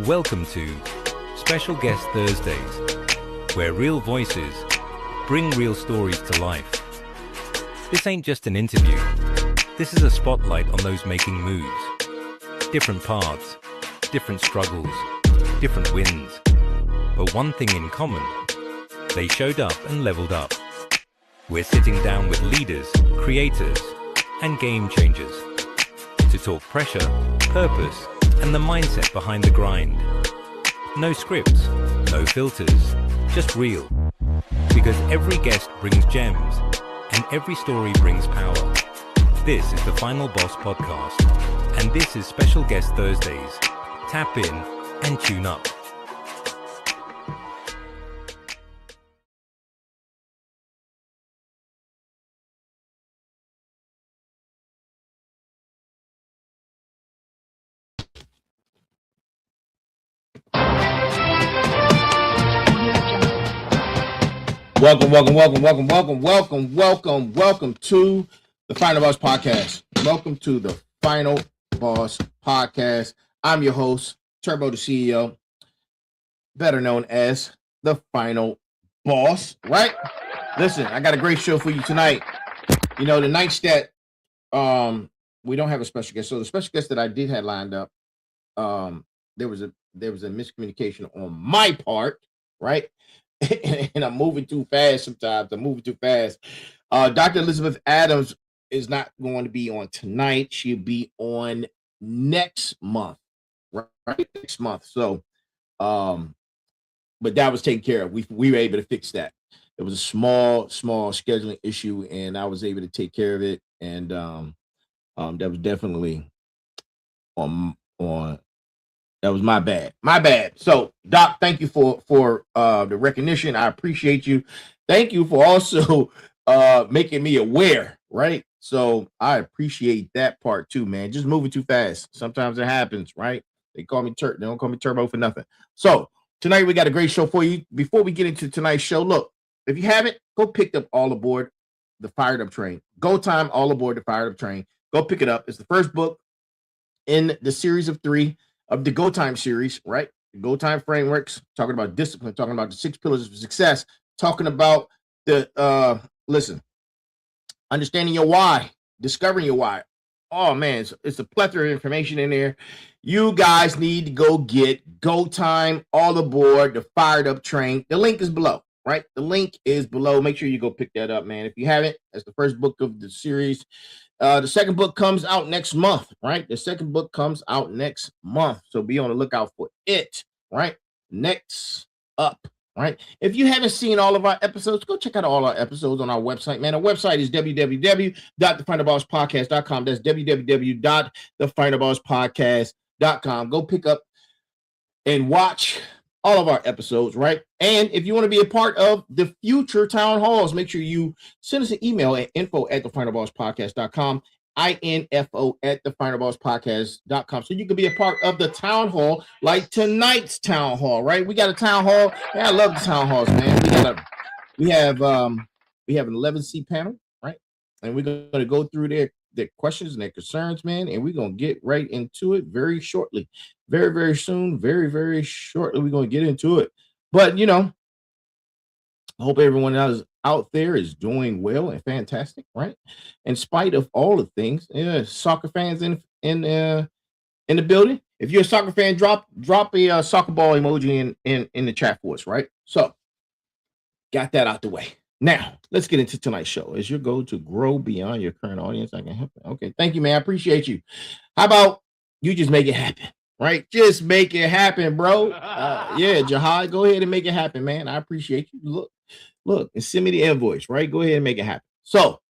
Welcome to Special Guest Thursdays, where real voices bring real stories to life. This ain't just an interview. This is a spotlight on those making moves. Different paths, different struggles, different wins. But one thing in common, they showed up and leveled up. We're sitting down with leaders, creators, and game changers to talk pressure, purpose, and the mindset behind the grind. No scripts, no filters, just real. Because every guest brings gems, and every story brings power. This is the Final Boss Podcast, and this is Special Guest Thursdays. Tap in and tune up. Welcome to the Final Boss Podcast. Welcome to the Final Boss Podcast. I'm your host, Turbo the CEO, better known as the Final Boss, right? Listen, I got a great show for you tonight. You know, the nights that we don't have a special guest. So the special guest that I did have lined up, there was a miscommunication on my part, right? And I'm moving too fast sometimes. Dr. Elizabeth Adams is not going to be on tonight. She'll be on next month, right? Next month. So, but that was taken care of. We were able to fix that. It was a small scheduling issue, and I was able to take care of it. And that was definitely that was my bad. So, Doc, thank you for the recognition. I appreciate you. Thank you for also making me aware, right? So I appreciate that part too, man. Just moving too fast. Sometimes it happens, right? They don't call me Turbo for nothing. So tonight we got a great show for you. Before we get into tonight's show, look, if you haven't, go pick up All Aboard the Fired Up Train. Go time, All Aboard the Fired Up Train. Go pick it up. It's the first book in the series of 3 of the Go Time series, right? The Go Time frameworks, talking about discipline, talking about the 6 pillars of success, talking about the understanding your why, discovering your why. Oh man, it's a plethora of information in there. You guys need to go get Go Time, All Aboard the Fired Up Train. The link is below, right? The link is below. Make sure you go pick that up, man. If you haven't, that's the first book of the series. The second book comes out next month, right? The second book comes out next month. So be on the lookout for it, right? Next up, right? If you haven't seen all of our episodes, go check out all our episodes on our website, man. Our website is www.thefinalbosspodcast.com. That's www.thefinalbosspodcast.com. Go pick up and watch all of our episodes, right? And if you want to be a part of the future town halls, make sure you send us an email at info@thefinalbosspodcast.com, info@thefinalbosspodcast.com, so you can be a part of the town hall, like tonight's town hall, right? We got a town hall. Yeah, I love the town halls, man. We have an 11-seat panel, right? And we're going to go through their questions and their concerns, man, and we're going to get right into it very shortly. Very, very soon, very, very shortly, we're going to get into it. But, you know, I hope everyone else out there is doing well and fantastic, right? In spite of all the things, soccer fans in the building. If you're a soccer fan, drop a soccer ball emoji in the chat for us, right? So, got that out the way. Now, let's get into tonight's show. As your goal to grow beyond your current audience, I can help you. Okay, thank you, man. I appreciate you. How about you just make it happen, right? Just make it happen, bro. Yeah, Jahad, go ahead and make it happen, man. I appreciate you. Look, and send me the invoice, right? Go ahead and make it happen. So,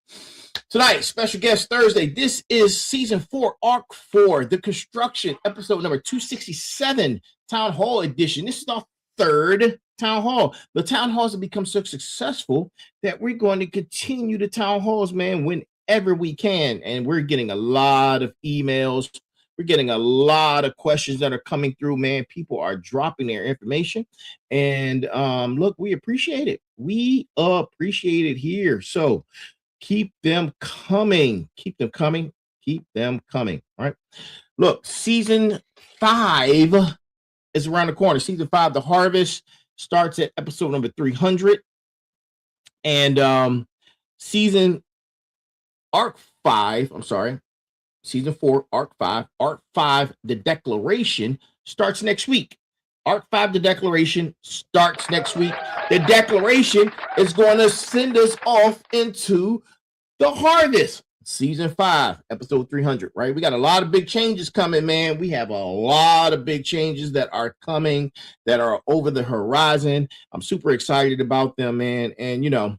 tonight, special guest Thursday. This is season 4, arc 4, the construction, episode number 267, Town Hall edition. This is our third town hall. The town halls have become so successful that we're going to continue the town halls, man, whenever we can. And we're getting a lot of emails. We're getting a lot of questions that are coming through, man. People are dropping their information. And look, we appreciate it. We appreciate it here. So keep them coming. Keep Keep them coming. All right. Look, season 5 is around the corner. Season 5, The Harvest, starts at episode number 300. And season arc 5, I'm sorry, season 4, arc 5, The Declaration, starts next week. Arc 5, The Declaration, starts next week. The Declaration is going to send us off into The Harvest, season 5, episode 300, right? We got a lot of big changes coming, man. We have a lot of big changes that are coming, that are over the horizon. I'm super excited about them, man. And, you know,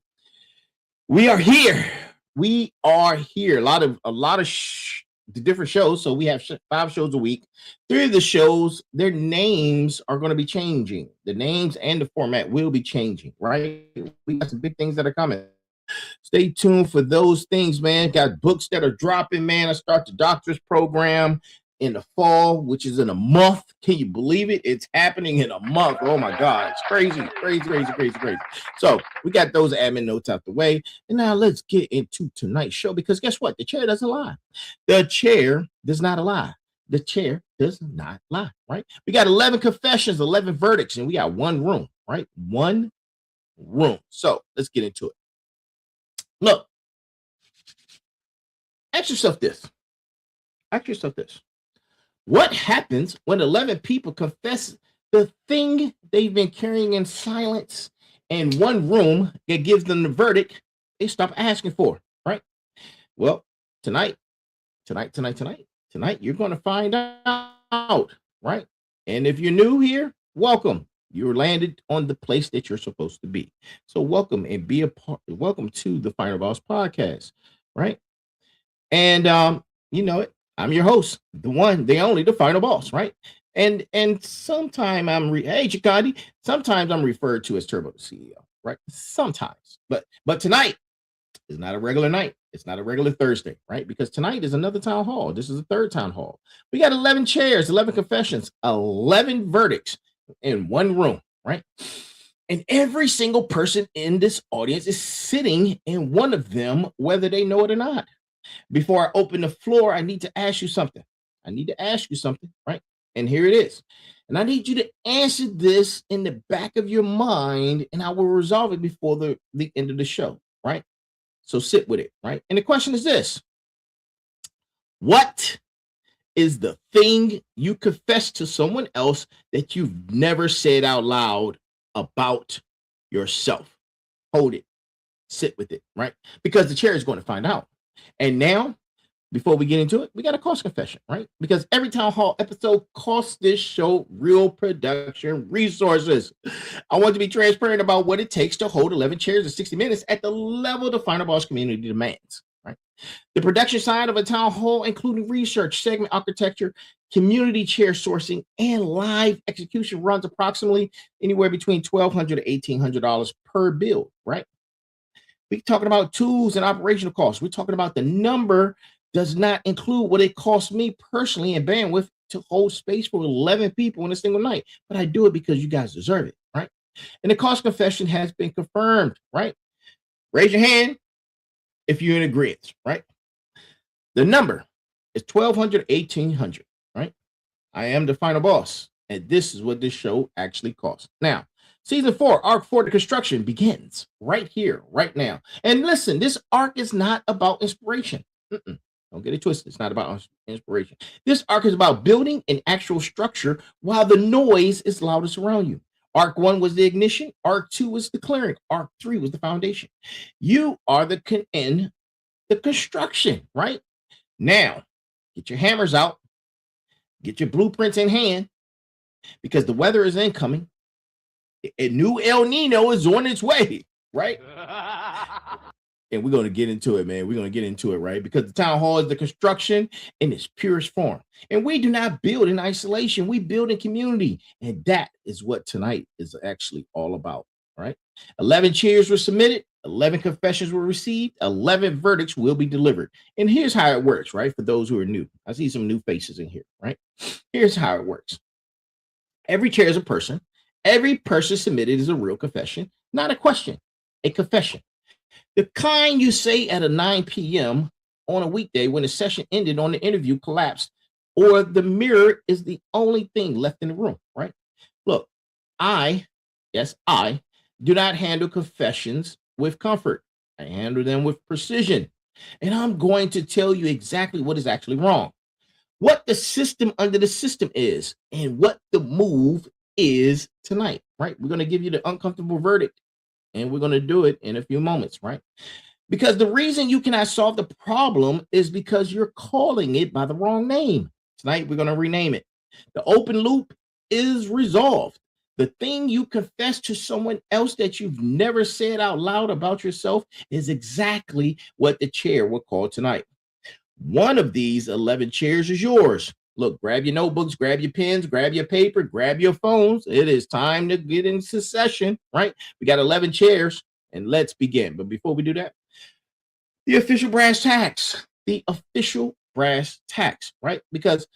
we are here. We are here. A lot of the different shows. So we have 5 shows a week. 3 of the shows, their names are going to be changing. The names and the format will be changing, right? We got some big things that are coming. Stay tuned for those things, man. Got books that are dropping, man. I start the doctor's program in the fall, which is in a month. Can you believe it? It's happening in a month. Oh my God. It's crazy. So we got those admin notes out the way. And now let's get into tonight's show, because guess what? The chair doesn't lie. The chair does not lie. The chair does not lie, right? We got 11 confessions, 11 verdicts, and we got one room, right? One room. So let's get into it. Look, ask yourself this. What happens when 11 people confess the thing they've been carrying in silence, and one room that gives them the verdict they stop asking for, right? Well, tonight, you're going to find out, right? And if you're new here, welcome. You're landed on the place that you're supposed to be. So welcome and be a part. Welcome to the Final Boss podcast, right? And you know it. I'm your host, the one, the only, the Final Boss, right? And sometimes hey Chikandi, sometimes I'm referred to as Turbo the CEO, right? Sometimes, but tonight is not a regular night. It's not a regular Thursday, right? Because tonight is another town hall. This is the third town hall. We got 11 chairs, 11 confessions, 11 verdicts in one room, right? And every single person in this audience is sitting in one of them, whether they know it or not. Before I open the floor, I need to ask you something. Right? And here it is. And I need you to answer this in the back of your mind, and I will resolve it before the end of the show, right? So sit with it, right? And the question is this: what is the thing you confess to someone else that you've never said out loud about yourself? Hold it. Sit with it, right? Because the chair is going to find out. And now, before we get into it, we got a cost confession, right? Because every town hall episode costs this show real production resources. I want to be transparent about what it takes to hold 11 chairs in 60 minutes at the level the Final Boss community demands, right? The production side of a town hall, including research, segment architecture, community chair sourcing, and live execution, runs approximately anywhere between $1,200 to $1,800 per build, right? We're talking about tools and operational costs. We're talking about the number does not include what it costs me personally in bandwidth to hold space for 11 people in a single night. But I do it because you guys deserve it, right? And the cost confession has been confirmed, right? Raise your hand if you're in agreement, right? The number is $1,200 to $1,800, right? I am the Final Boss, and this is what this show actually costs. Now, Season 4, Arc 4, the construction begins right here, right now. And listen, this arc is not about inspiration. Don't get it twisted. It's not about inspiration. This arc is about building an actual structure while the noise is loudest around you. Arc 1 was the ignition. Arc 2 was the clearing. Arc 3 was the foundation. You are the construction, right? Now, get your hammers out. Get your blueprints in hand, because the weather is incoming. A new El Nino is on its way, right? And we're going to get into it, man. We're going to get into it, right? Because the town hall is the construction in its purest form. And we do not build in isolation. We build in community. And that is what tonight is actually all about, right? 11 cheers were submitted. 11 confessions were received. 11 verdicts will be delivered. And here's how it works, right? For those who are new. I see some new faces in here, right? Here's how it works. Every chair is a person. Every person submitted is a real confession, not a question, a confession. The kind you say at a 9 p.m. on a weekday when the session ended on the interview collapsed, or the mirror is the only thing left in the room, right? Look, yes, I do not handle confessions with comfort. I handle them with precision. And I'm going to tell you exactly what is actually wrong, what the system under the system is, and what the move is tonight, right? We're going to give you the uncomfortable verdict, and we're going to do it in a few moments, right? Because the reason you cannot solve the problem is because you're calling it by the wrong name. Tonight, we're going to rename it. The open loop is resolved. The thing you confess to someone else that you've never said out loud about yourself is exactly what the chair will call tonight. One of these 11 chairs is yours. Look, grab your notebooks, grab your pens, grab your paper, grab your phones. It is time to get into session, right? We got 11 chairs, and let's begin. But before we do that, the official brass tacks, right? Because,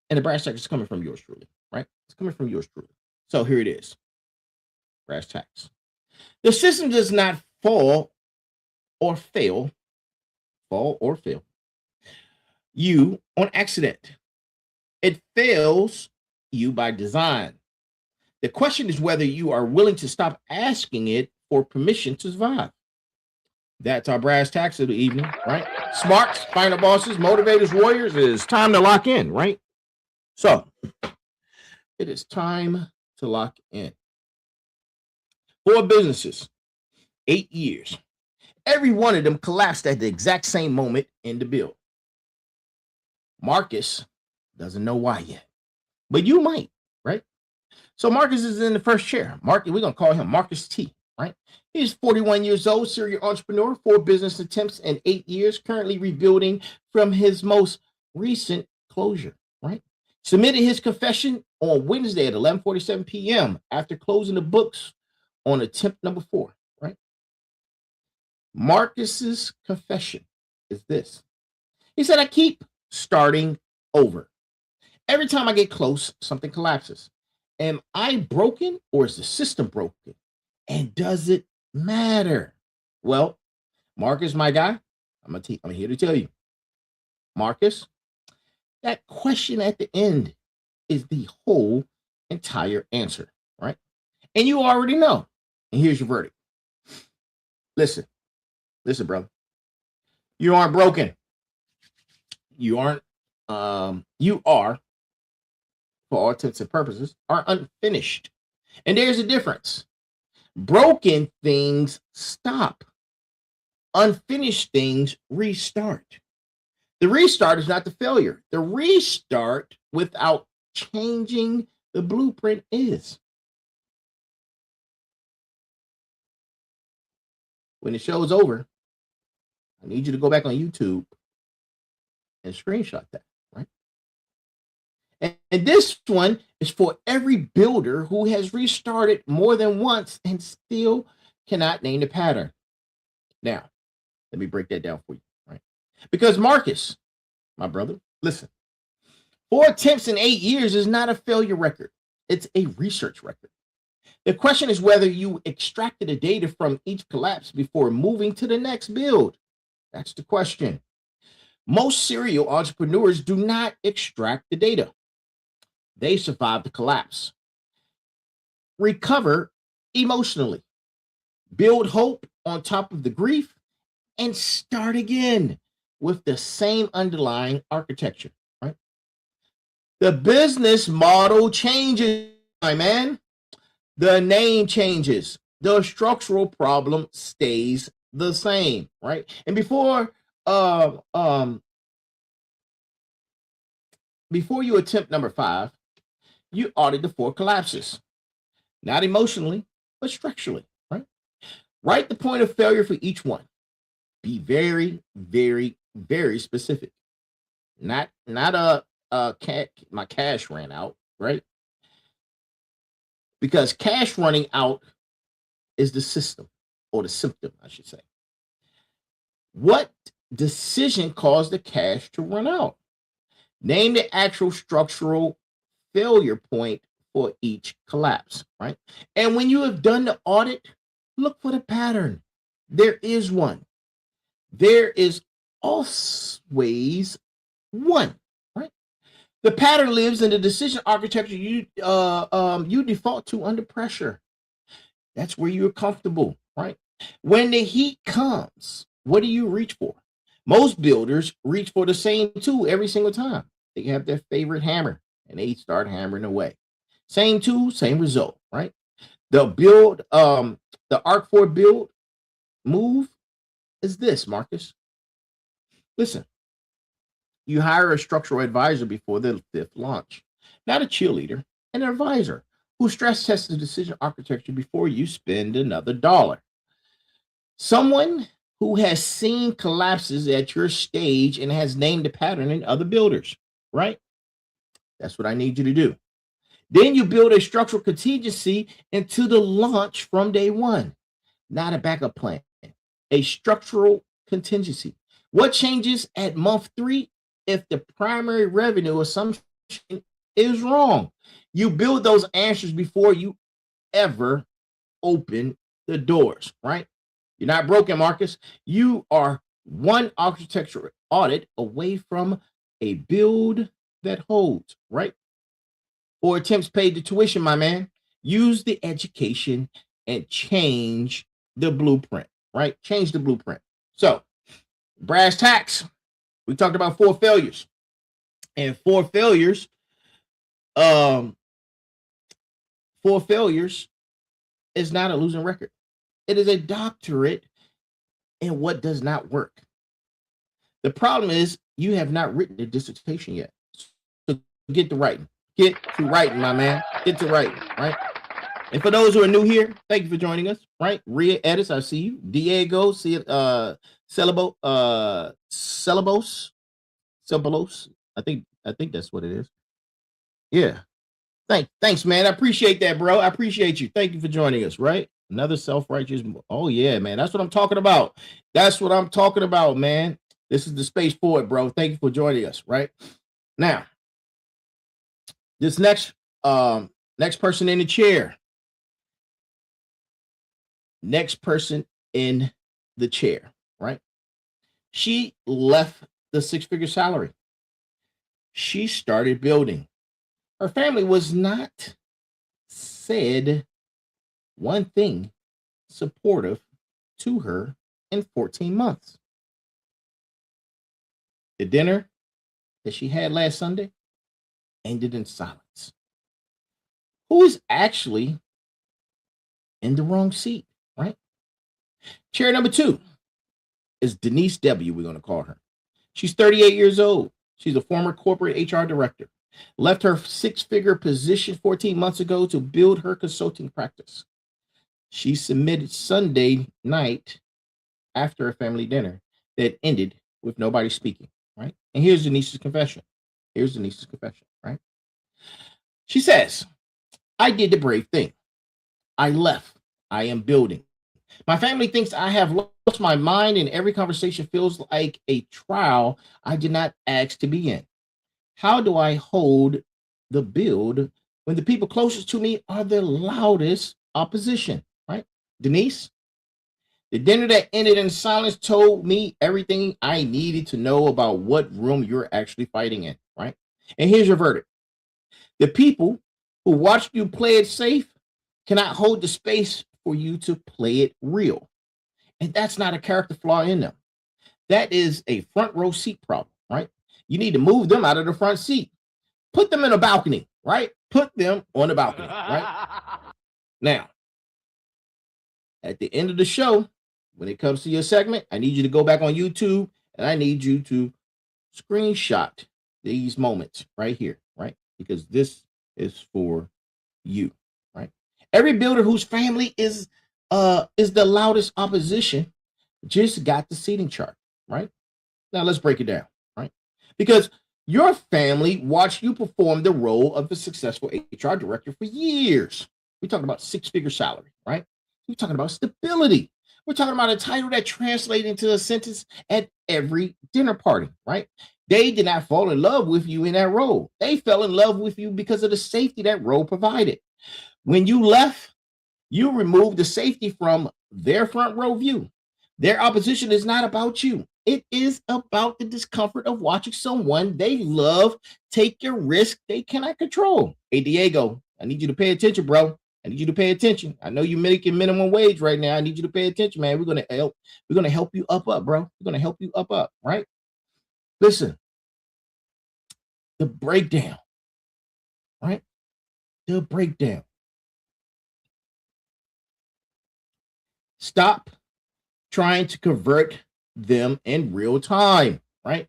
and the brass tacks is coming from yours truly, right? It's coming from yours truly. So here it is, brass tacks. The system does not fall or fail you on accident. It fails you by design. The question is whether you are willing to stop asking it for permission to survive. That's our brass tacks of the evening, right? Smarts, final bosses, motivators, warriors, it is time to lock in, right? So it is time to lock in. 4 businesses, 8 years. Every one of them collapsed at the exact same moment in the build. Marcus doesn't know why yet, but you might, right? So Marcus is in the first chair. Marcus, we're going to call him Marcus T, right? He's 41 years old, serial entrepreneur, 4 business attempts in 8 years, currently rebuilding from his most recent closure, right? Submitted his confession on Wednesday at 11:47 p.m. after closing the books on attempt number 4, right? Marcus's confession is this. He said, I keep starting over. Every time I get close, something collapses. Am I broken or is the system broken? And does it matter? Well, Marcus, my guy, I'm here to tell you. Marcus, that question at the end is the whole entire answer, right? And you already know. And here's your verdict. Listen, brother. You aren't broken. You are, for all intents and purposes, are unfinished. And there's a difference. Broken things stop. Unfinished things restart. The restart is not the failure. The restart without changing the blueprint is. When the show is over, I need you to go back on YouTube and screenshot that, right? And this one is for every builder who has restarted more than once and still cannot name the pattern. Now, let me break that down for you, right? Because Marcus, my brother, listen, 4 attempts in 8 years is not a failure record. It's a research record. The question is whether you extracted the data from each collapse before moving to the next build. That's the question. Most serial entrepreneurs do not extract the data. They survive the collapse, recover emotionally, build hope on top of the grief, and start again with the same underlying architecture, right? The business model changes, my man. The name changes. The structural problem stays the same, right? And before you attempt number 5, you audit the 4 collapses, not emotionally, but structurally, right? Write the point of failure for each one. Be very, very, very specific. Not my cash ran out, right? Because cash running out is the system, or the symptom, I should say. What decision caused the cash to run out? Name the actual structural failure point for each collapse, right? And when you have done the audit, look for the pattern. There is one. there is always one, right? The pattern lives in the decision architecture you default to under pressure. That's where you're comfortable, right? When the heat comes, what do you reach for? Most builders reach for the same tool every single time. They have their favorite hammer and they start hammering away. Same tool, same result, right? The arc for build move is this, Marcus. Listen, you hire a structural advisor before the fifth launch, not a cheerleader, an advisor who stress tests the decision architecture before you spend another dollar. Someone who has seen collapses at your stage and has named the pattern in other builders, right? That's what I need you to do. Then you build a structural contingency into the launch from day one, not a backup plan, a structural contingency. What changes at month 3 if the primary revenue assumption is wrong? You build those answers before you ever open the doors, right? You're not broken, Marcus. You are one architecture audit away from a build that holds, right? 4 attempts paid the tuition, my man. Use the education and change the blueprint, right? Change the blueprint. So, brass tacks. We talked about 4 failures. And 4 failures, 4 failures is not a losing record. It is a doctorate in what does not work. The problem is you have not written the dissertation yet. So get to writing. Get to writing, my man. Get to writing, right? And for those who are new here, thank you for joining us, right? Rhea Edis, I see you. Diego, see it, Celebos. I think that's what it is. Yeah. Thanks, man. I appreciate that, bro. I appreciate you. Thank you for joining us, right? Another self-righteous. Oh, yeah, man. That's what I'm talking about. That's what I'm talking about, man. This is the space for it, bro. Thank you for joining us, right? Now, this next person in the chair. Next person in the chair, right? She left the 6-figure salary. She started building. Her family was not said one thing supportive to her in 14 months. The dinner that she had last Sunday ended in silence. Who is actually in the wrong seat, right? Chair number 2 is Denise W., we're going to call her. She's 38 years old. She's a former corporate HR director. Left her 6-figure position 14 months ago to build her consulting practice. She submitted Sunday night after a family dinner that ended with nobody speaking, right? And here's Denise's confession. Right? She says, I did the brave thing. I left. I am building. My family thinks I have lost my mind, and every conversation feels like a trial I did not ask to be in. How do I hold the build when the people closest to me are the loudest opposition, right? Denise, the dinner that ended in silence told me everything I needed to know about what room you're actually fighting in, right? And here's your verdict. The people who watched you play it safe cannot hold the space for you to play it real. And that's not a character flaw in them. That is a front row seat problem, right? You need to move them out of the front seat. Put them in a balcony, right? Put them on the balcony, right? Now, at the end of the show, when it comes to your segment, I need you to go back on YouTube and I need you to screenshot these moments right here, right? Because this is for you, right? Every builder whose family is the loudest opposition just got the seating chart, right? Now let's break it down, right? Because your family watched you perform the role of a successful HR director for years. We're talking about 6-figure salary, right? We're talking about stability. We're talking about a title that translates into a sentence at every dinner party, right? They did not fall in love with you in that role. They fell in love with you because of the safety that role provided. When you left, you removed the safety from their front row view. Their opposition is not about you. It is about the discomfort of watching someone they love take a risk they cannot control. Hey, Diego, I need you to pay attention, bro. I need you to pay attention. I know you're making minimum wage right now. I need you to pay attention, man. We're gonna help. We're gonna help you up, bro. We're gonna help you up, right? Listen, the breakdown, right? The breakdown. Stop trying to convert them in real time, right?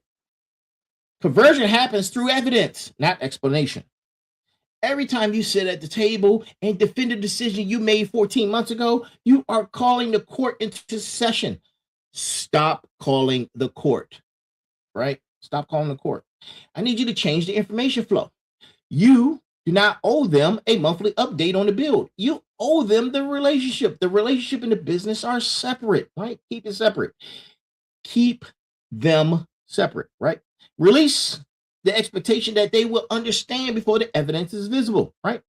Conversion happens through evidence, not explanation. Every time you sit at the table and defend a decision you made 14 months ago, you are calling the court into session. Stop calling the court, right? Stop calling the court. I need you to change the information flow. You do not owe them a monthly update on the build. You owe them the relationship. The relationship and the business are separate, right? Keep it separate. Keep them separate, right? Release the expectation that they will understand before the evidence is visible, right?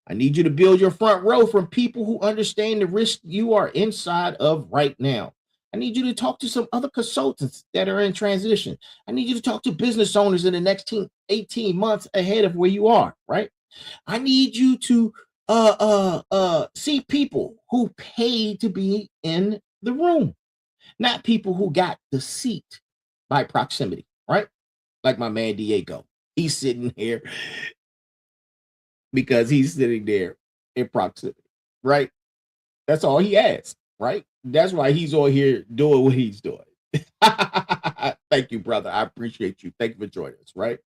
I need you to build your front row from people who understand the risk you are inside of right now. I need you to talk to some other consultants that are in transition. I need you to talk to business owners in the next 18 months ahead of where you are, right? I need you to see people who paid to be in the room, not people who got the seat by proximity, right? Like my man Diego. He's sitting here because he's sitting there in proximity, right? That's all he has, right? That's why he's on here doing what he's doing. Thank you, brother. I appreciate you. Thank you for joining us, right?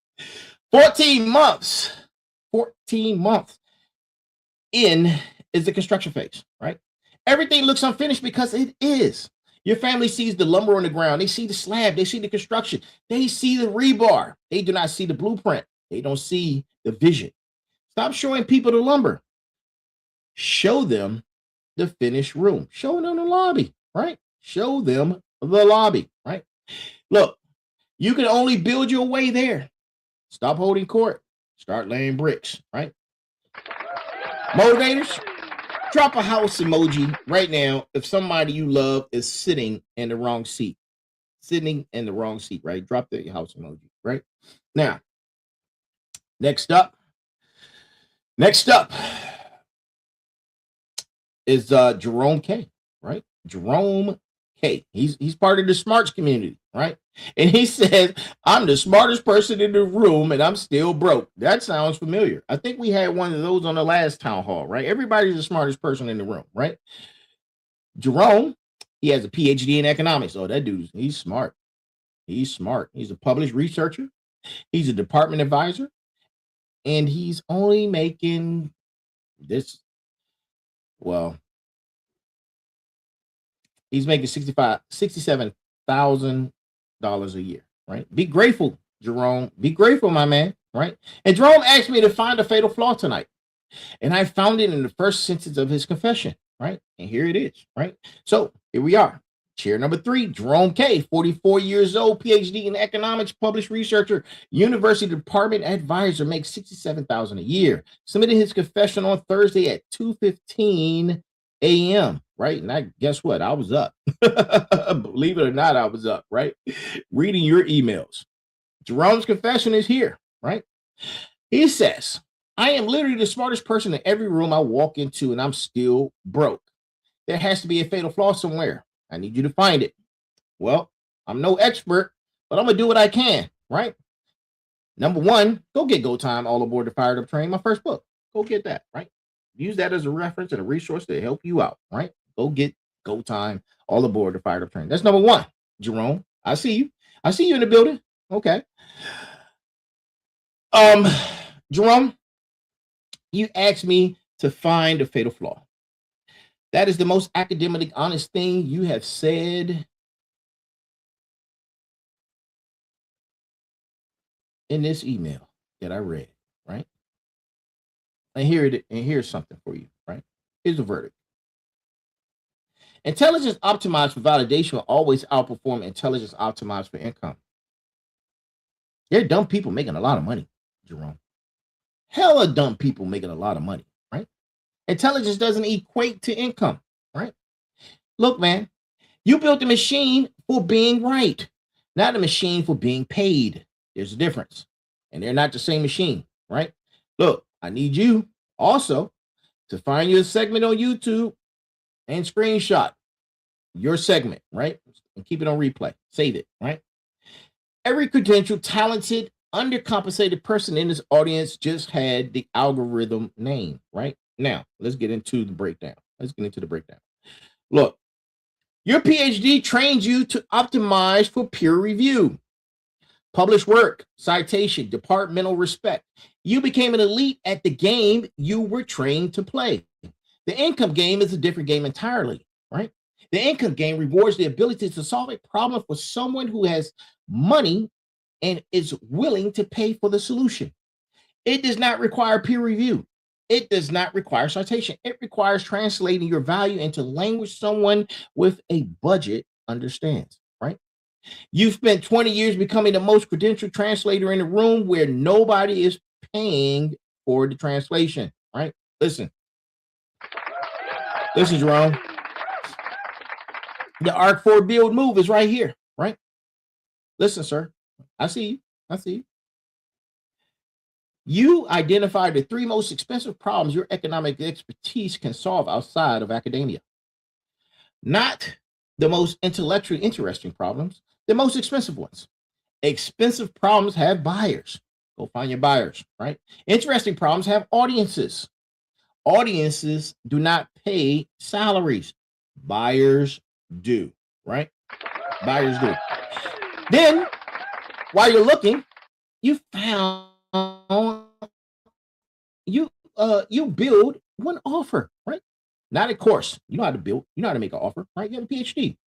14 months. 14 months in is the construction phase, right? Everything looks unfinished because it is. Your family sees the lumber on the ground. They see the slab. They see the construction. They see the rebar. They do not see the blueprint. They don't see the vision. Stop showing people the lumber. Show them the finished room. Show them the lobby, right? Show them the lobby, right? Look, you can only build your way there. Stop holding court. Start laying bricks, right? Motivators, drop a house emoji right now if somebody you love is sitting in the wrong seat. Sitting in the wrong seat, right? Drop the house emoji, right? Now, next up is Jerome K, right? Jerome K. He's part of the smarts community, right? And he says, I'm the smartest person in the room and I'm still broke. That sounds familiar. I think we had one of those on the last town hall, right? Everybody's the smartest person in the room, right? Jerome, he has a PhD in economics. Oh, that dude, he's smart. He's smart. He's a published researcher. He's a department advisor. And he's only making this, well, he's making $67,000 a year, right? Be grateful, Jerome. Be grateful, my man, right? And Jerome asked me to find a fatal flaw tonight. And I found it in the first sentence of his confession, right? And here it is, right? So here we are. Chair number 3, Jerome K, 44 years old, PhD in economics, published researcher, university department advisor, makes $67,000 a year. Submitted his confession on Thursday at 2:15 a.m., right? And I guess what? I was up. Believe it or not, I was up, right? Reading your emails. Jerome's confession is here, right? He says, I am literally the smartest person in every room I walk into, and I'm still broke. There has to be a fatal flaw somewhere. I need you to find it. Well, I'm no expert, but I'm going to do what I can, right? Number 1, go get Go Time, All Aboard the Fired Up Train, my first book. Go get that, right? Use that as a reference and a resource to help you out, right? Go get Go Time, All Aboard the Fired Up Train. That's number 1, Jerome. I see you. I see you in the building. Okay. Jerome, you asked me to find a fatal flaw. That is the most academically honest thing you have said in this email that I read, right? And here's something for you, right? Here's the verdict. Intelligence optimized for validation will always outperform intelligence optimized for income. There are dumb people making a lot of money, Jerome. Hella dumb people making a lot of money, right? Intelligence doesn't equate to income, right? Look, man, You built a machine for being right, not a machine for being paid. There's a difference, and they're not the same machine, right? Look, I need you also to find your segment on YouTube and screenshot your segment, right? And keep it on replay. Save it, right? Every credentialed, talented, undercompensated person in this audience just had the algorithm name, right? Now, let's get into the breakdown. Look, your PhD trains you to optimize for peer review, published work, citation, departmental respect. You became an elite at the game you were trained to play. The income game is a different game entirely, right? The income game rewards the ability to solve a problem for someone who has money and is willing to pay for the solution. It does not require peer review. It does not require citation. It requires translating your value into language someone with a budget understands, right? You've spent 20 years becoming the most credentialed translator in the room where nobody is paying for the translation, right? Listen, Jerome. The arc for build move is right here, right? Listen, sir. I see you. You identified the 3 most expensive problems your economic expertise can solve outside of academia. Not the most intellectually interesting problems, the most expensive ones. Expensive problems have buyers. Go find your buyers, right? Interesting problems have audiences. Audiences do not pay salaries. Buyers do, right? Buyers do. Then, while you're looking, you found you build one offer, right? Not a course. You know how to build. You know how to make an offer, right? You have a PhD.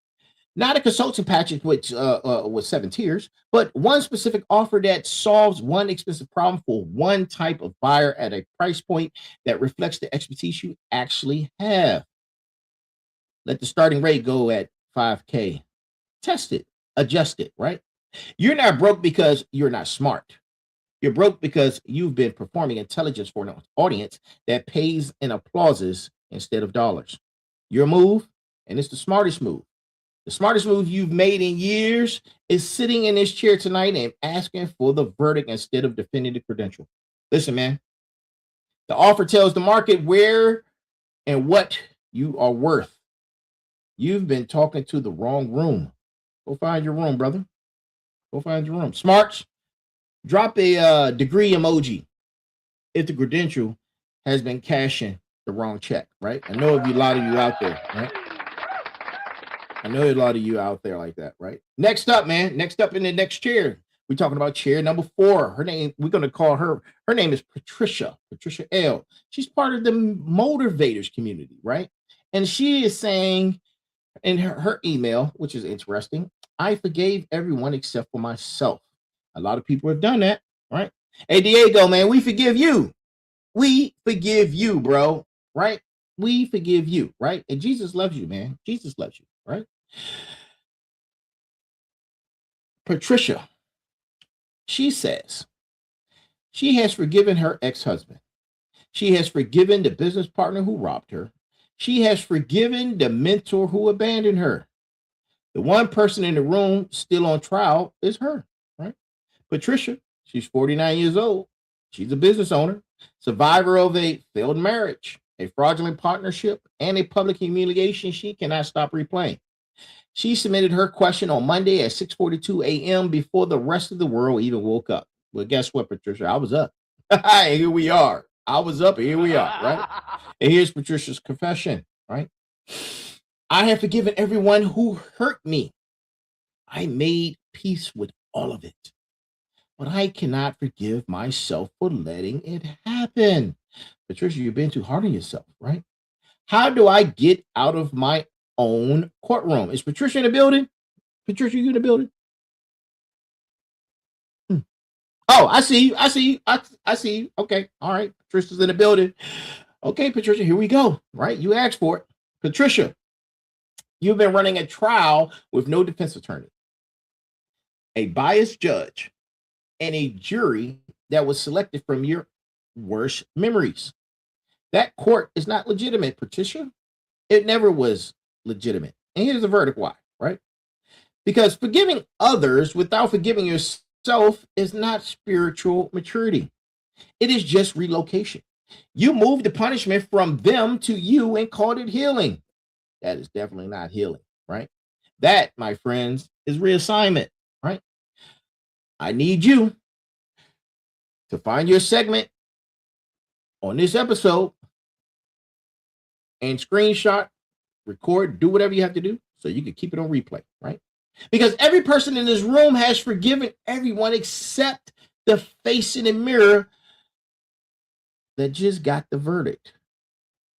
Not a consulting package with 7 tiers, but one specific offer that solves one expensive problem for one type of buyer at a price point that reflects the expertise you actually have. Let the starting rate go at $5K. Test it, adjust it, right? You're not broke because you're not smart. You're broke because you've been performing intelligence for an audience that pays in applauses instead of dollars. Your move, and it's the smartest move. The smartest move you've made in years is sitting in this chair tonight and asking for the verdict instead of defending the credential. Listen, man, the offer tells the market where and what you are worth. You've been talking to the wrong room. Go find your room, brother. Go find your room. Smarts, drop a degree emoji if the credential has been cashing the wrong check, right? I know a lot of you out there, right? I know a lot of you out there like that, right? Next up, man. Next up in the next chair. We're talking about chair number 4. Her name, we're going to call her name is Patricia L. She's part of the motivators community, right? And she is saying in her email, which is interesting, I forgave everyone except for myself. A lot of people have done that, right? Hey, Diego, man, we forgive you. We forgive you, bro, right? We forgive you, right? And Jesus loves you, man. Jesus loves you, right? Patricia, she says she has forgiven her ex-husband. She has forgiven the business partner who robbed her. She has forgiven the mentor who abandoned her. The one person in the room still on trial is her, right? Patricia, she's 49 years old. She's a business owner, survivor of a failed marriage, a fraudulent partnership, and a public humiliation she cannot stop replaying. She submitted her question on Monday at 6:42 a.m. before the rest of the world even woke up. Well, guess what, Patricia? I was up. Here we are. I was up, and here we are, right? And here's Patricia's confession, right? I have forgiven everyone who hurt me. I made peace with all of it. But I cannot forgive myself for letting it happen. Patricia, you've been too hard on yourself, right? How do I get out of my own courtroom? Is Patricia in the building? Patricia, you in the building? Oh, I see you. I see you. I see you. Okay. All right. Patricia's in the building. Okay, Patricia, here we go. Right? You asked for it. Patricia, you've been running a trial with no defense attorney, a biased judge, and a jury that was selected from your worst memories. That court is not legitimate, Patricia. It never was legitimate. And here's the verdict why. Because forgiving others without forgiving yourself is not spiritual maturity. It is just relocation. You moved the punishment from them to you and called it healing. That is definitely not healing, right? That, my friends, is reassignment, right? I need you to find your segment on this episode and screenshot, record, do whatever you have to do so you can keep it on replay, right? Because every person in this room has forgiven everyone except the face in the mirror that just got the verdict.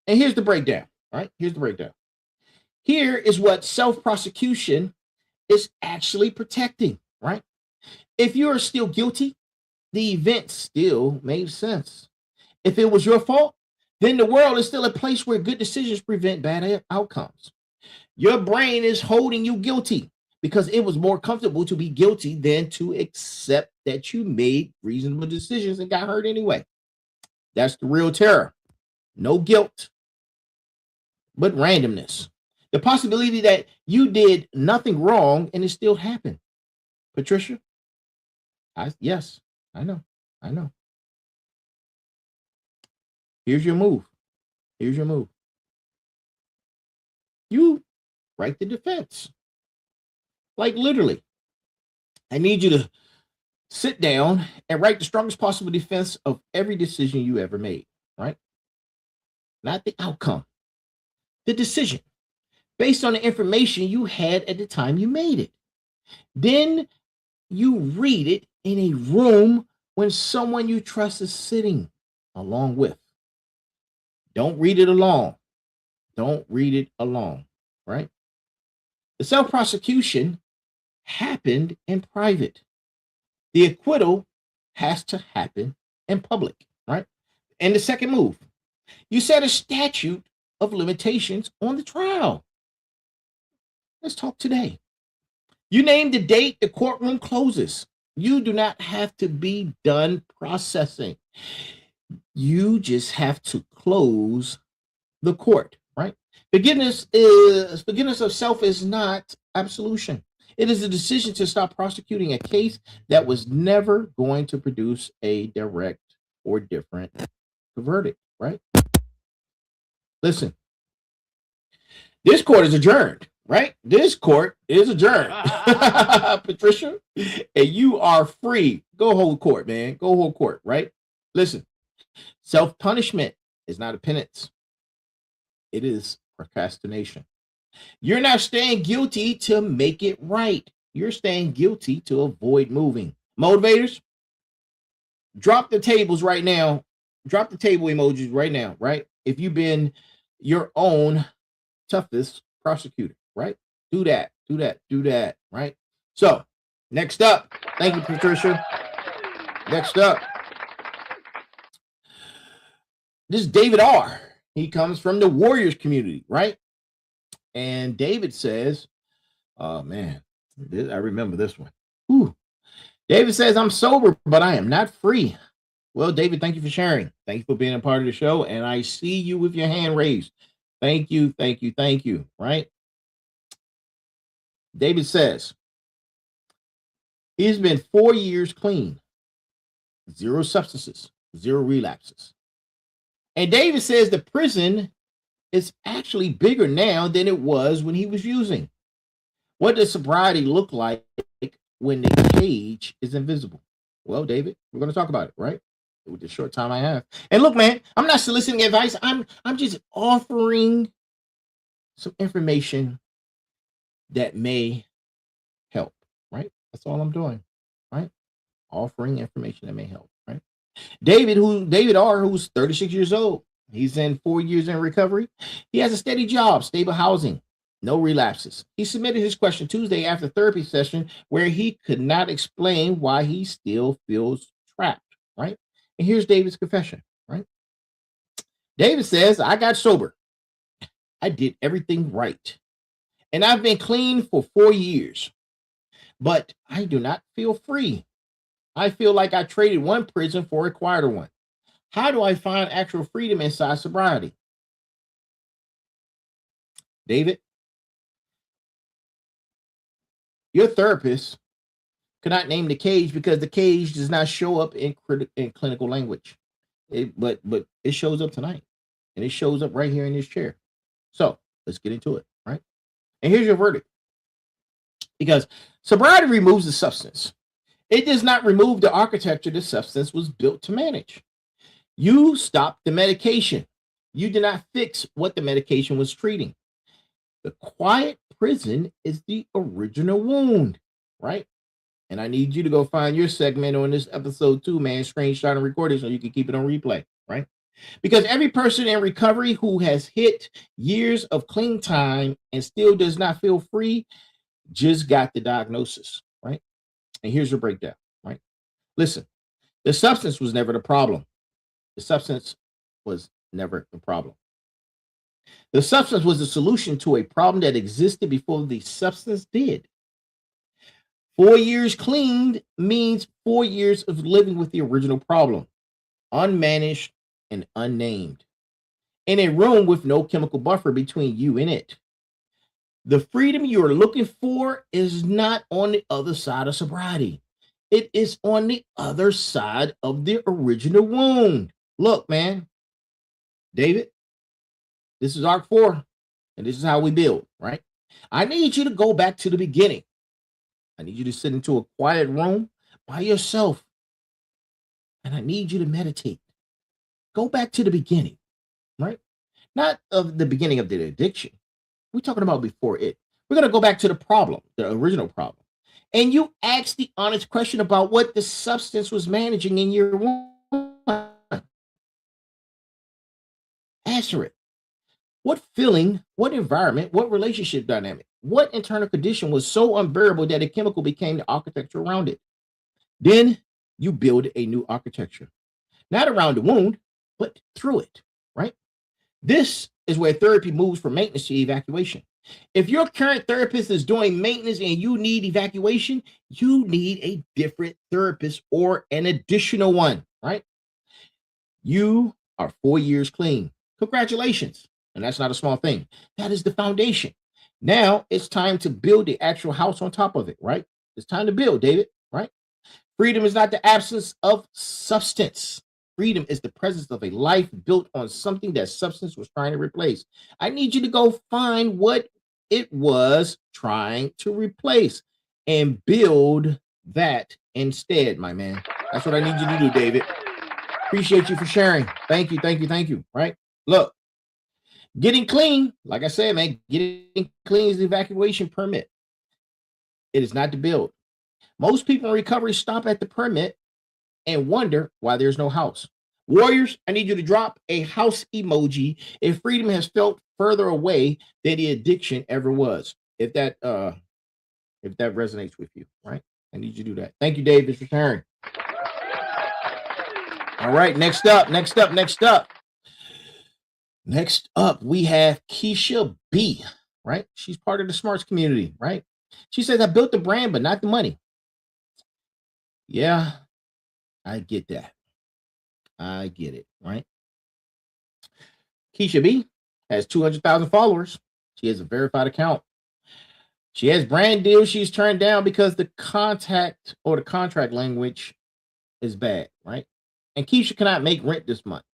And here's the breakdown, right? Here's the breakdown. Here is what self-prosecution is actually protecting, right? If you are still guilty, the event still made sense. If it was your fault, then the world is still a place where good decisions prevent bad outcomes. Your brain is holding you guilty because it was more comfortable to be guilty than to accept that you made reasonable decisions and got hurt anyway. That's the real terror. No guilt, but randomness. The possibility that you did nothing wrong and it still happened. Patricia? Yes, I know. Here's your move. You write the defense. Like literally. I need you to sit down and write the strongest possible defense of every decision you ever made, right? Not the outcome, the decision, based on the information you had at the time you made it. Then you read it in a room when someone you trust is sitting along with. Don't read it alone. Right? The self-prosecution happened in private. The acquittal has to happen in public, right? And the second move, you set a statute of limitations on the trial. Let's talk today. You name the date the courtroom closes. You do not have to be done processing. You just have to close the court, right? Forgiveness of self is not absolution. It is a decision to stop prosecuting a case that was never going to produce a direct or different verdict, right? Listen, this court is adjourned, right? This court is adjourned. Patricia, and you are free. Go hold court, man. Go hold court, right? Listen, self-punishment is not a penance. It is procrastination. You're not staying guilty to make it right. You're staying guilty to avoid moving. Motivators, drop the tables right now. Drop the table emojis right now, right? If you've been your own toughest prosecutor, right? Do that, right? So, next up, thank you, Patricia. Next up, this is David R. He comes from the Warriors community, right? And David says, oh man, I remember this one. Whew. David says, I'm sober, but I am not free. Well, David, thank you for sharing. Thank you for being a part of the show. And I see you with your hand raised. Thank you. Right? David says, he's been 4 years clean, 0 substances, 0 relapses. And David says the prison is actually bigger now than it was when he was using. What does sobriety look like when the cage is invisible? Well, David, we're going to talk about it, right? With the short time I have. And look, man, I'm not soliciting advice. I'm just offering some information that may help, right? That's all I'm doing, right? Offering information that may help, right? David R, who's 36 years old. He's in 4 years in recovery. He has a steady job, stable housing, no relapses. He submitted his question Tuesday after therapy session where he could not explain why he still feels trapped, right? And here's David's confession, right? David says, I got sober. I did everything right. And I've been clean for 4 years. But I do not feel free. I feel like I traded one prison for a quieter one. How do I find actual freedom inside sobriety? David, Your therapist could not name the cage because the cage does not show up in clinical language. But it shows up tonight, and it shows up right here in this chair. So let's get into it, right? And here's your verdict. Because sobriety removes the substance. It does not remove the architecture the substance was built to manage. You stop the medication. You did not fix what the medication was treating. The quiet prison is the original wound, right? And I need you to go find your segment on this episode too, man. Screenshot and record it so you can keep it on replay, right? Because every person in recovery who has hit years of clean time and still does not feel free just got the diagnosis, right? And here's your breakdown, right? Listen, the substance was never the problem. The substance was never the problem. The substance was the solution to a problem that existed before the substance did. 4 years cleaned means 4 years of living with the original problem, unmanaged and unnamed, in a room with no chemical buffer between you and it. The freedom you are looking for is not on the other side of sobriety. It is on the other side of the original wound. Look, man, David, this is Arc 4, and this is how we build, right? I need you to go back to the beginning. I need you to sit into a quiet room by yourself, and I need you to meditate. Go back to the beginning, right? Not of the beginning of the addiction. We're talking about before it. We're going to go back to the problem, the original problem. And you ask the honest question about what the substance was managing in year one. Answer it. What feeling, what environment, what relationship dynamic, what internal condition was so unbearable that a chemical became the architecture around it? Then you build a new architecture, not around the wound, but through it, right? This is where therapy moves from maintenance to evacuation. If your current therapist is doing maintenance and you need evacuation, you need a different therapist or an additional one, right? You are 4 years clean. Congratulations. And that's not a small thing. That is the foundation. Now it's time to build the actual house on top of it, right? It's time to build, David, right? Freedom is not the absence of substance. Freedom is the presence of a life built on something that substance was trying to replace. I need you to go find what it was trying to replace and build that instead, my man. That's what I need you to do, David. Appreciate you for sharing. Thank you, thank you, thank you, right? Look. Getting clean, like I said, man, getting clean is the evacuation permit. It is not the build. Most people in recovery stop at the permit and wonder why there's no house. Warriors, I need you to drop a house emoji if freedom has felt further away than the addiction ever was. If that resonates with you, right? I need you to do that. Thank you, David, for sharing. All right, next up. Next up, we have Keisha B, right? She's part of the Smarts community, right? She says, I built the brand, but not the money. Yeah, I get that. I get it, right? Keisha B has 200,000 followers. She has a verified account. She has brand deals she's turned down because the contact or the contract language is bad, right? And Keisha cannot make rent this month.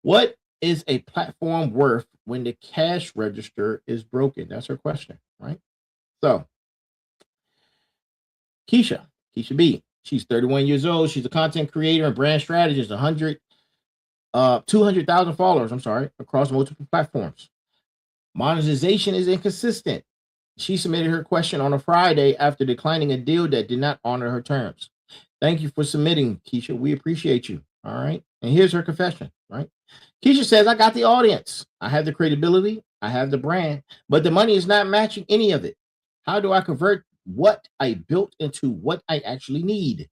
What is a platform worth when the cash register is broken? That's her question, right? So, Keisha B, she's 31 years old. She's a content creator and brand strategist, 200,000 followers, across multiple platforms. Monetization is inconsistent. She submitted her question on a Friday after declining a deal that did not honor her terms. Thank you for submitting, Keisha. We appreciate you. All right. And here's her confession, right? Keisha says, I got the audience. I have the credibility. I have the brand, but the money is not matching any of it. How do I convert what I built into what I actually need?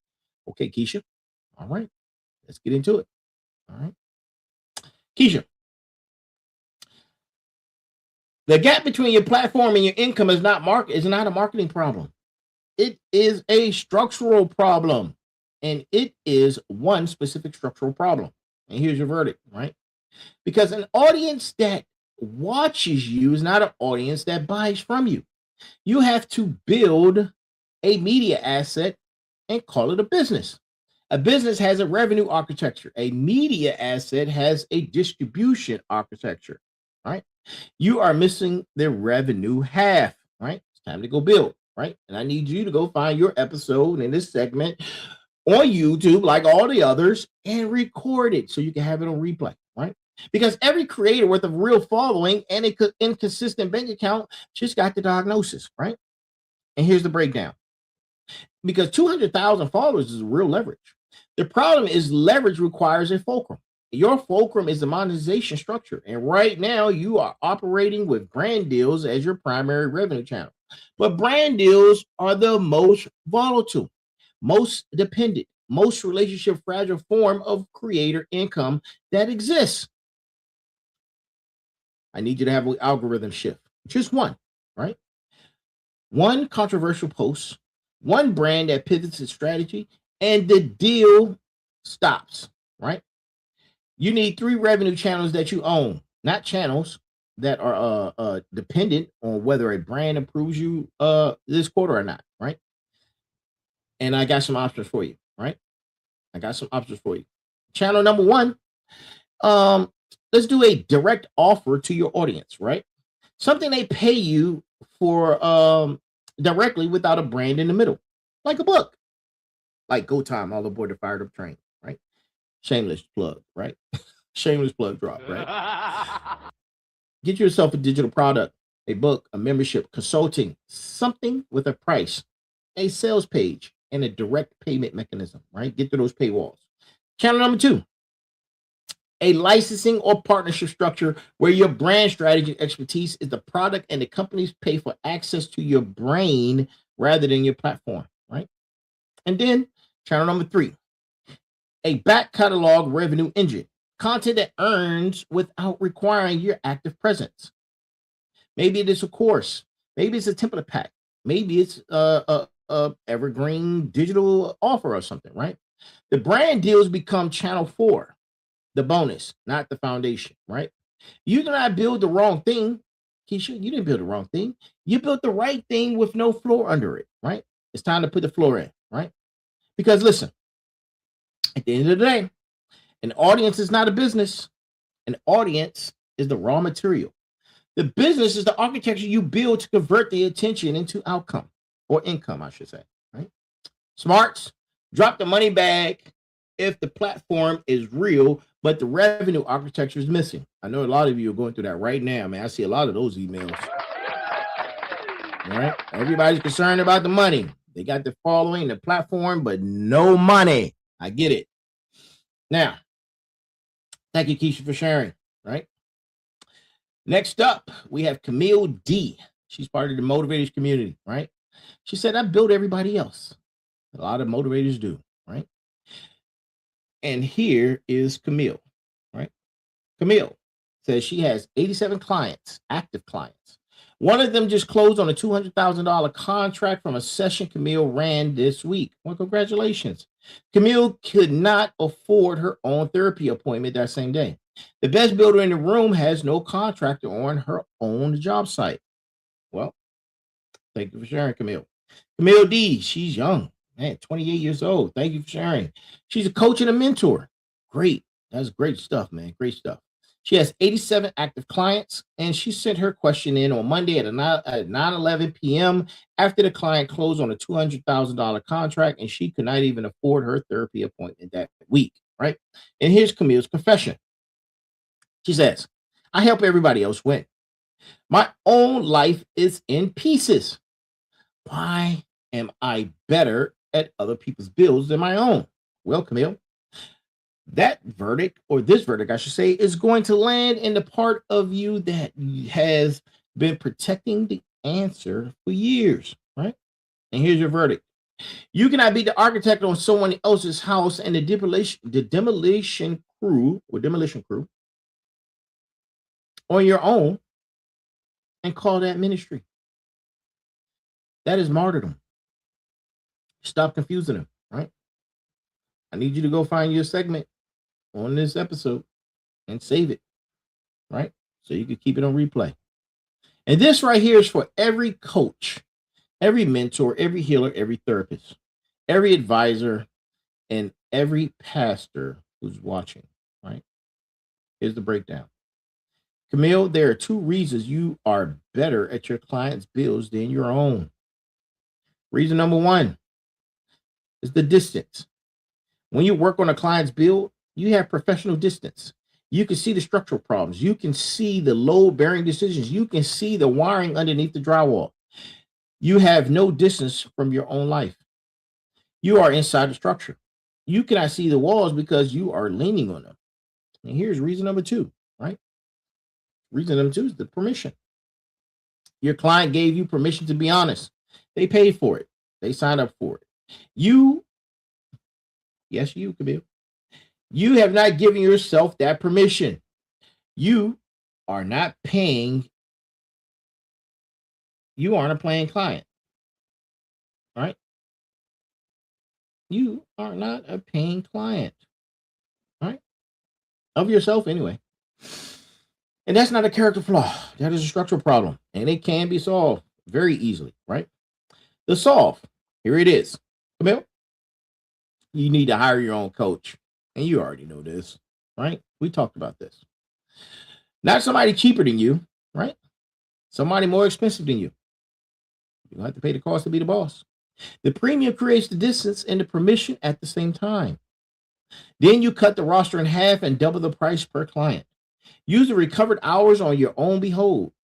Okay, Keisha. All right. Let's get into it. All right. Keisha. The gap between your platform and your income is not a marketing problem. It is a structural problem. And it is one specific structural problem. And here's your verdict, right? Because an audience that watches you is not an audience that buys from you. You have to build a media asset and call it a business. A business has a revenue architecture. A media asset has a distribution architecture, right? You are missing the revenue half, right? It's time to go build, right? And I need you to go find your episode in this segment on YouTube, like all the others, and record it so you can have it on replay, right? Because every creator with a real following and an inconsistent bank account just got the diagnosis, right? And here's the breakdown. Because 200,000 followers is real leverage. The problem is leverage requires a fulcrum. Your fulcrum is the monetization structure. And right now you are operating with brand deals as your primary revenue channel. But brand deals are the most volatile, most dependent, most relationship fragile form of creator income that exists. I need you to have an algorithm shift. Just one, right? One controversial post, one brand that pivots its strategy, and the deal stops, right? You need 3 revenue channels that you own, not channels that are dependent on whether a brand approves you this quarter or not, right? And I got some options for you, right? I got some options for you. Channel number 1, let's do a direct offer to your audience, right? Something they pay you for directly without a brand in the middle, like a book, like Go Time, all aboard the fired up train, right? Shameless plug, right? Shameless plug drop, right? Get yourself a digital product, a book, a membership, consulting, something with a price, a sales page, and a direct payment mechanism, right? Get to those paywalls. Channel number 2, a licensing or partnership structure where your brand strategy expertise is the product and the companies pay for access to your brain rather than your platform, right? And then channel number 3, a back catalog revenue engine, content that earns without requiring your active presence. Maybe it is a course, maybe it's a template pack, maybe it's a evergreen digital offer or something, right? The brand deals become channel 4, the bonus, not the foundation, right? You did not build the wrong thing, Keisha. You didn't build the wrong thing. You built the right thing with no floor under it, right? It's time to put the floor in, right? Because listen, at the end of the day, an audience is not a business. An audience is the raw material. The business is the architecture you build to convert the attention into outcome or income, I should say, right? Smarts, drop the money bag if the platform is real, but the revenue architecture is missing. I know a lot of you are going through that right now, man. I see a lot of those emails. All right. Everybody's concerned about the money. They got the following, the platform, but no money. I get it. Now, thank you, Keisha, for sharing, right? Next up, we have Camille D. She's part of the motivators community, right? She said, I built everybody else. A lot of motivators do, right? And here is Camille, right? Camille says she has 87 clients, active clients. One of them just closed on a $200,000 contract from a session Camille ran this week. Well, congratulations. Camille could not afford her own therapy appointment that same day. The best builder in the room has no contractor on her own job site. Well, thank you for sharing, Camille. Camille D, she's young, man, 28 years old. Thank you for sharing. She's a coach and a mentor. Great. That's great stuff, man. Great stuff. She has 87 active clients, and she sent her question in on Monday at 9:11 p.m. after the client closed on a $200,000 contract, and she could not even afford her therapy appointment that week, right? And here's Camille's confession. She says, I help everybody else win. My own life is in pieces. Why am I better at other people's bills than my own? Well, Camille, that verdict, or this verdict, I should say, is going to land in the part of you that has been protecting the answer for years, right? And here's your verdict. You cannot be the architect on someone else's house and the demolition crew on your own and call that ministry. That is martyrdom. Stop confusing them, right? I need you to go find your segment on this episode and save it, right? So you can keep it on replay. And this right here is for every coach, every mentor, every healer, every therapist, every advisor, and every pastor who's watching, right? Here's the breakdown. Camille, there are two reasons you are better at your clients' bills than your own. Reason number one is the distance. When you work on a client's bill, you have professional distance. You can see the structural problems. You can see the load bearing decisions. You can see the wiring underneath the drywall. You have no distance from your own life. You are inside the structure. You cannot see the walls because you are leaning on them. And here's reason number two, right? Reason number two is the permission. Your client gave you permission to be honest. They paid for it. They signed up for it. You, yes, you, Camille. You have not given yourself that permission. You are not paying. You aren't a paying client, right? You are not a paying client, right? Of yourself, anyway. And that's not a character flaw. That is a structural problem, and it can be solved very easily, right? The solve, here it is. Camille, you need to hire your own coach, and you already know this, right? We talked about this. Not somebody cheaper than you, right? Somebody more expensive than you. You don't have to pay the cost to be the boss. The premium creates the distance and the permission at the same time. Then you cut the roster in half and double the price per client. Use the recovered hours on your own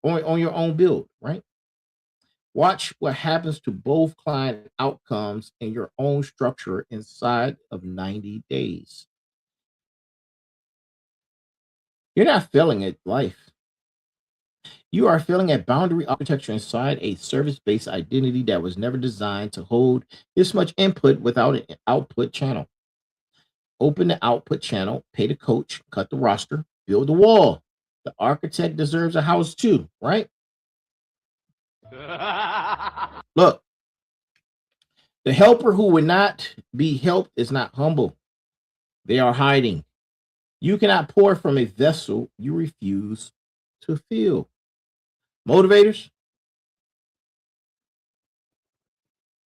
on your own build, right? Watch what happens to both client outcomes in your own structure inside of 90 days. You're not failing at life. You are failing at boundary architecture inside a service-based identity that was never designed to hold this much input without an output channel. Open the output channel, pay the coach, cut the roster, build the wall. The architect deserves a house too, right? Look, the helper who would not be helped is not humble. They are hiding. You cannot pour from a vessel you refuse to fill. Motivators?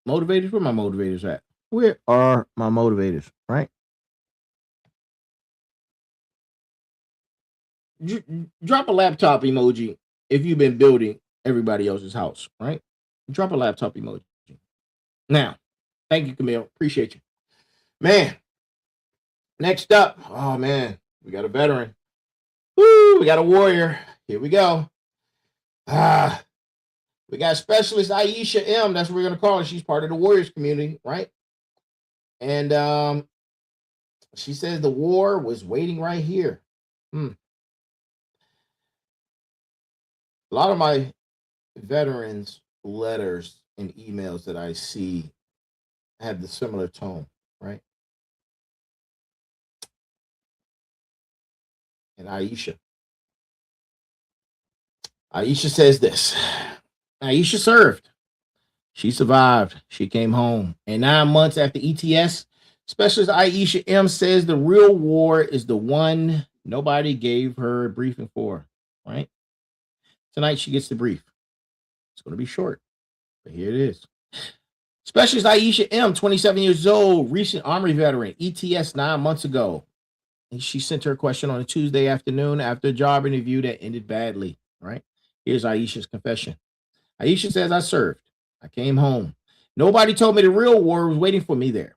Motivators? Where my motivators at? Where are my motivators, right? Drop a laptop emoji if you've been building everybody else's house, right? Drop a laptop emoji. Now, thank you, Camille. Appreciate you. Man, next up, oh man, we got a veteran. Woo, we got a warrior. Here we go. We got specialist Aisha M. That's what we're gonna call her. She's part of the Warriors community, right? And she says the war was waiting right here. A lot of my veterans' letters and emails that I see have the similar tone, right? And Aisha says this. Aisha served. She survived. She came home. And 9 months after ETS, Specialist Aisha M says the real war is the one nobody gave her a briefing for, right? Tonight she gets the brief. It's going to be short, but here it is. Specialist Aisha M, 27 years old, recent Army veteran, ETS 9 months ago. And she sent her question on a Tuesday afternoon after a job interview that ended badly, right? Here's Aisha's confession. Aisha says, I served. I came home. Nobody told me the real war was waiting for me there.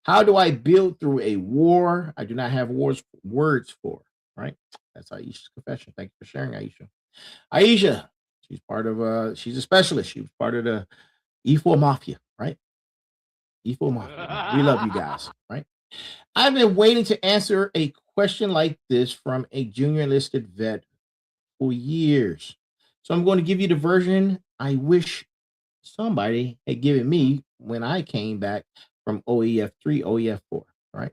How do I build through a war I do not have words for, right? That's Aisha's confession. Thank you for sharing, Aisha. Aisha, she's a specialist. She was part of the E4 Mafia, right? E4 Mafia. We love you guys, right? I've been waiting to answer a question like this from a junior enlisted vet for years. So I'm going to give you the version I wish somebody had given me when I came back from OEF 3, OEF 4, right?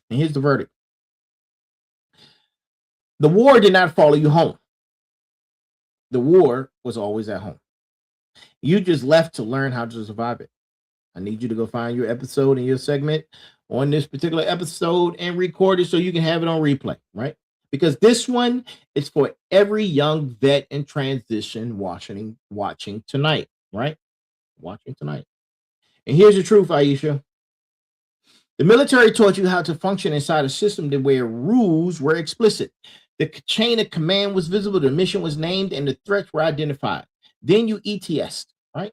And here's the verdict. The war did not follow you home. The war was always at home. You just left to learn how to survive it. I need you to go find your episode and your segment on this particular episode and record it so you can have it on replay, right? because this one is for every young vet in transition watching tonight, right? Watching tonight. And here's the truth, Aisha. The military taught you how to function inside a system that where rules were explicit. The chain of command was visible, the mission was named, and the threats were identified. Then you ETS'd, right?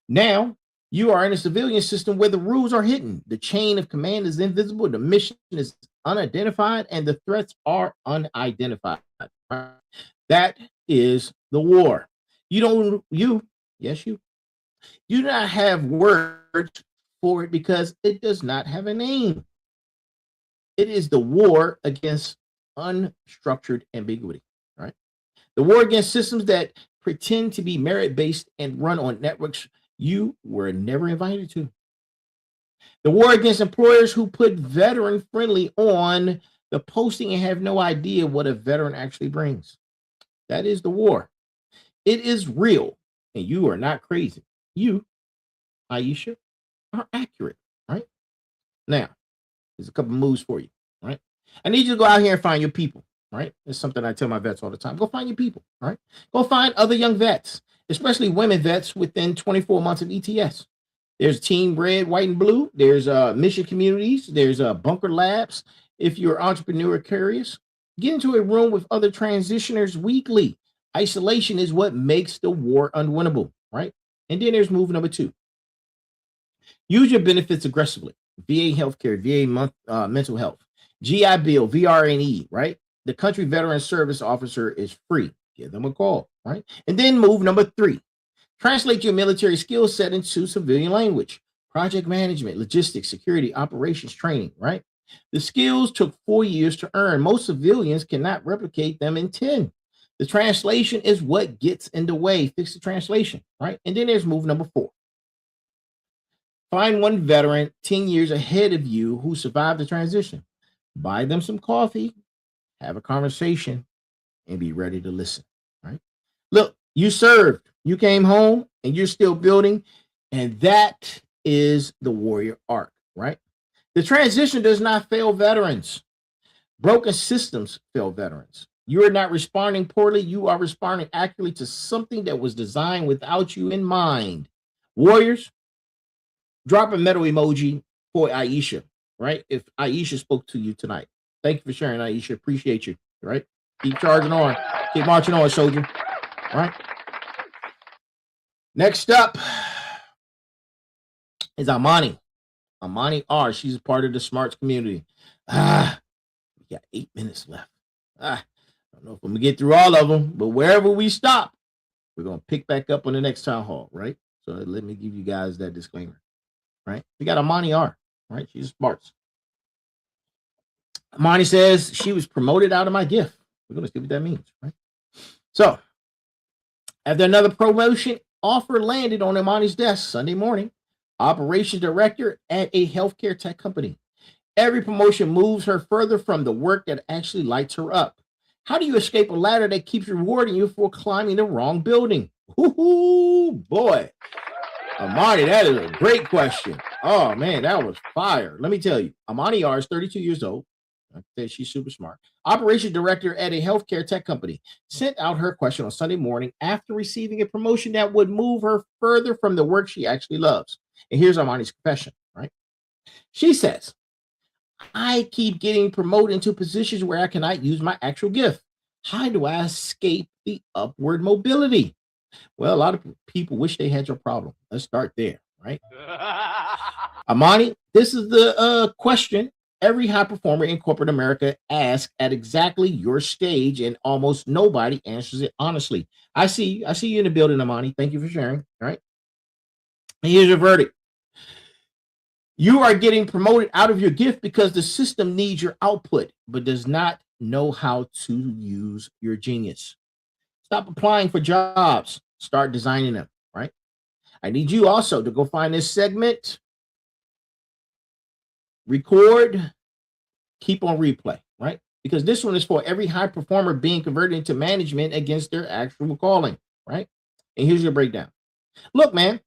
Now you are in a civilian system where the rules are hidden. The chain of command is invisible, the mission is unidentified, and the threats are unidentified. Right? That is the war. Yes, you do not have words for it because it does not have a name. It is the war against unstructured ambiguity, right? The war against systems that pretend to be merit-based and run on networks you were never invited to. The war against employers who put veteran friendly on the posting and have no idea what a veteran actually brings. That is the war. It is real, and you are not crazy. You, Aisha, are accurate, right? Now, there's a couple moves for you, right? I need you to go out here and find your people, right? It's something I tell my vets all the time. Go find your people, right? Go find other young vets, especially women vets within 24 months of ETS. There's Team Red, White, and Blue. There's Mission Communities. There's Bunker Labs. If you're entrepreneur curious, get into a room with other transitioners weekly. Isolation is what makes the war unwinnable, right? And then there's move number 2. Use your benefits aggressively. VA healthcare, VA mental health, GI Bill, VRNE, right? The country veteran service officer is free. Give them a call, right? And then move number 3. Translate your military skill set into civilian language. Project management, logistics, security, operations, training, right? The skills took 4 years to earn. Most civilians cannot replicate them in 10. The translation is what gets in the way. Fix the translation, right? And then there's move number 4. Find one veteran 10 years ahead of you who survived the transition. Buy them some coffee, have a conversation, and be ready to listen, right? Look, you served, you came home, and you're still building, and that is the warrior arc, right? The transition does not fail veterans. Broken systems fail veterans. You are not responding poorly. You are responding accurately to something that was designed without you in mind. Warriors, drop a metal emoji for Aisha, right? If Aisha spoke to you tonight. Thank you for sharing, Aisha. Appreciate you, right? Keep charging on. Keep marching on, soldier. All right. Next up is Amani. Amani R. She's a part of the Smarts community. We got 8 minutes left. I don't know if I'm going to get through all of them, but wherever we stop, we're going to pick back up on the next town hall, right? So let me give you guys that disclaimer, right? We got Amani R, right? She's Smarts. Amani says she was promoted out of my gift. We're going to see what that means, right? So after another promotion offer landed on Amani's desk Sunday morning, operations director at a healthcare tech company. Every promotion moves her further from the work that actually lights her up. How do you escape a ladder that keeps rewarding you for climbing the wrong building? Ooh, boy. Amani, that is a great question. Oh, man, that was fire. Let me tell you, Amani R is 32 years old. I think she's super smart. Operations director at a healthcare tech company sent out her question on Sunday morning after receiving a promotion that would move her further from the work she actually loves. And here's Amani's confession, right? She says, I keep getting promoted into positions where I cannot use my actual gift. How do I escape the upward mobility? Well, a lot of people wish they had your problem. Let's start there, right? Amani, this is the question every high performer in corporate America asks at exactly your stage, and almost nobody answers it honestly. I see you in the building, Amani. Thank you for sharing. All right. And here's your verdict. You are getting promoted out of your gift because the system needs your output, but does not know how to use your genius. Stop applying for jobs. Start designing them, right? I need you also to go find this segment, record, keep on replay, right? Because this one is for every high performer being converted into management against their actual calling, right? And here's your breakdown. Look, man.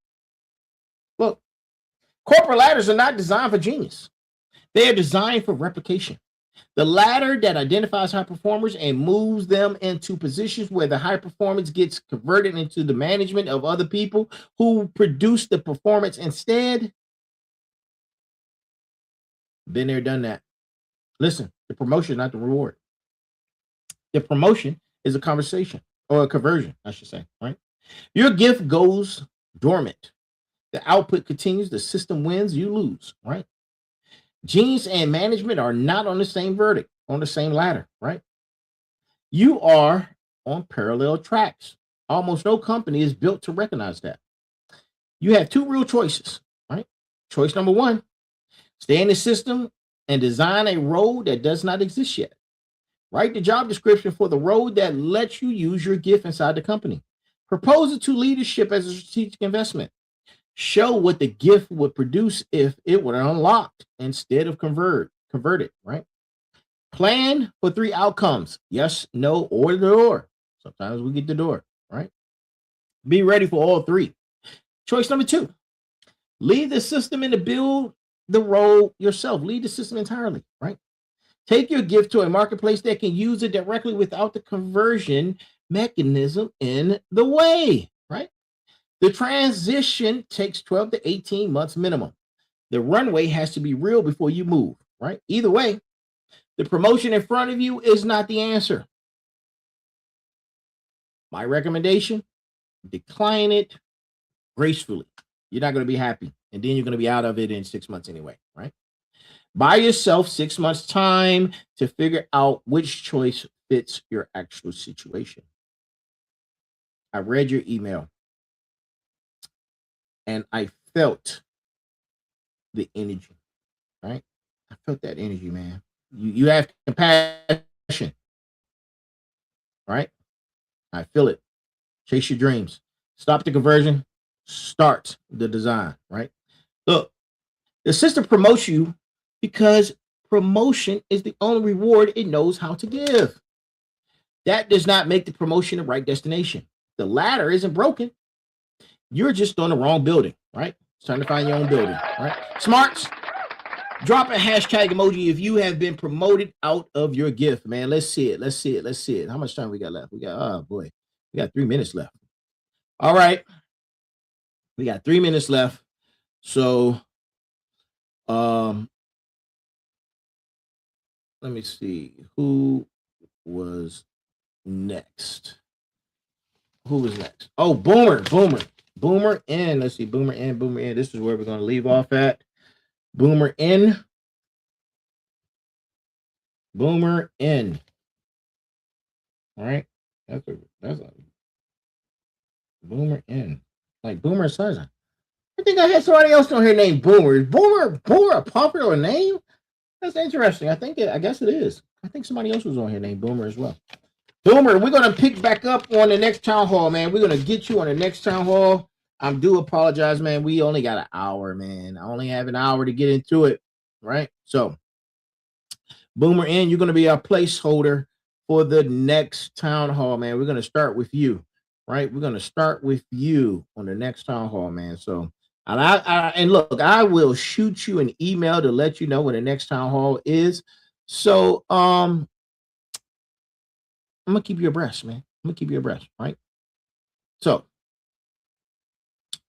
Look. Corporate ladders are not designed for genius. They are designed for replication. The latter that identifies high performers and moves them into positions where the high performance gets converted into the management of other people who produce the performance instead. Been there, done that. Listen, the promotion is not the reward. The promotion is a conversation or a conversion, I should say, right? Your gift goes dormant. The output continues. The system wins, you lose, right? Genes and management are not on the same verdict, on the same ladder, right? You are on parallel tracks. Almost no company is built to recognize that. You have two real choices, right? Choice number one, stay in the system and design a road that does not exist yet. Write the job description for the road that lets you use your gift inside the company. Propose it to leadership as a strategic investment. Show what the gift would produce if it were unlocked instead of converted, right? Plan for three outcomes: yes, no, or the door. Sometimes we get the door, right? Be ready for all three. Choice number two, leave the system and to build the role yourself. Lead the system entirely, right? Take your gift to a marketplace that can use it directly without the conversion mechanism in the way, right? The transition takes 12 to 18 months minimum. The runway has to be real before you move, right? Either way, the promotion in front of you is not the answer. My recommendation, decline it gracefully. You're not going to be happy. And then you're going to be out of it in 6 months anyway, right? Buy yourself 6 months time to figure out which choice fits your actual situation. I read your email and I felt the energy, right? I felt that energy, man. You have compassion, right? I feel it. Chase your dreams. Stop the conversion. Start the design, right? Look, the system promotes you because promotion is the only reward it knows how to give. That does not make the promotion the right destination. The ladder isn't broken. You're just on the wrong building, right? It's time to find your own building, right? Smarts, drop a hashtag emoji if you have been promoted out of your gift, man. Let's see it. Let's see it. Let's see it. How much time we got left? We got, oh boy, we got 3 minutes left. All right. We got 3 minutes left. So, let me see who was next. Who was next? Oh, Boomer. In. Let's see, Boomer in. This is where we're going to leave off at. Boomer in. All right. That's a Boomer in. Like Boomer Sons. I think I had somebody else on here named Boomer. Is Boomer a popular name? That's interesting. I guess it is. I think somebody else was on here named Boomer as well. Boomer, we're going to pick back up on the next town hall, man. We're going to get you on the next town hall. I do apologize, man. We only got an hour, man. I only have an hour to get into it, right? So, Boomer in, you're going to be our placeholder for the next town hall, man. We're going to start with you, right? We're going to start with you on the next town hall, man. So, and look, I will shoot you an email to let you know when the next town hall is. So, I'm gonna keep you abreast, man. Right? So,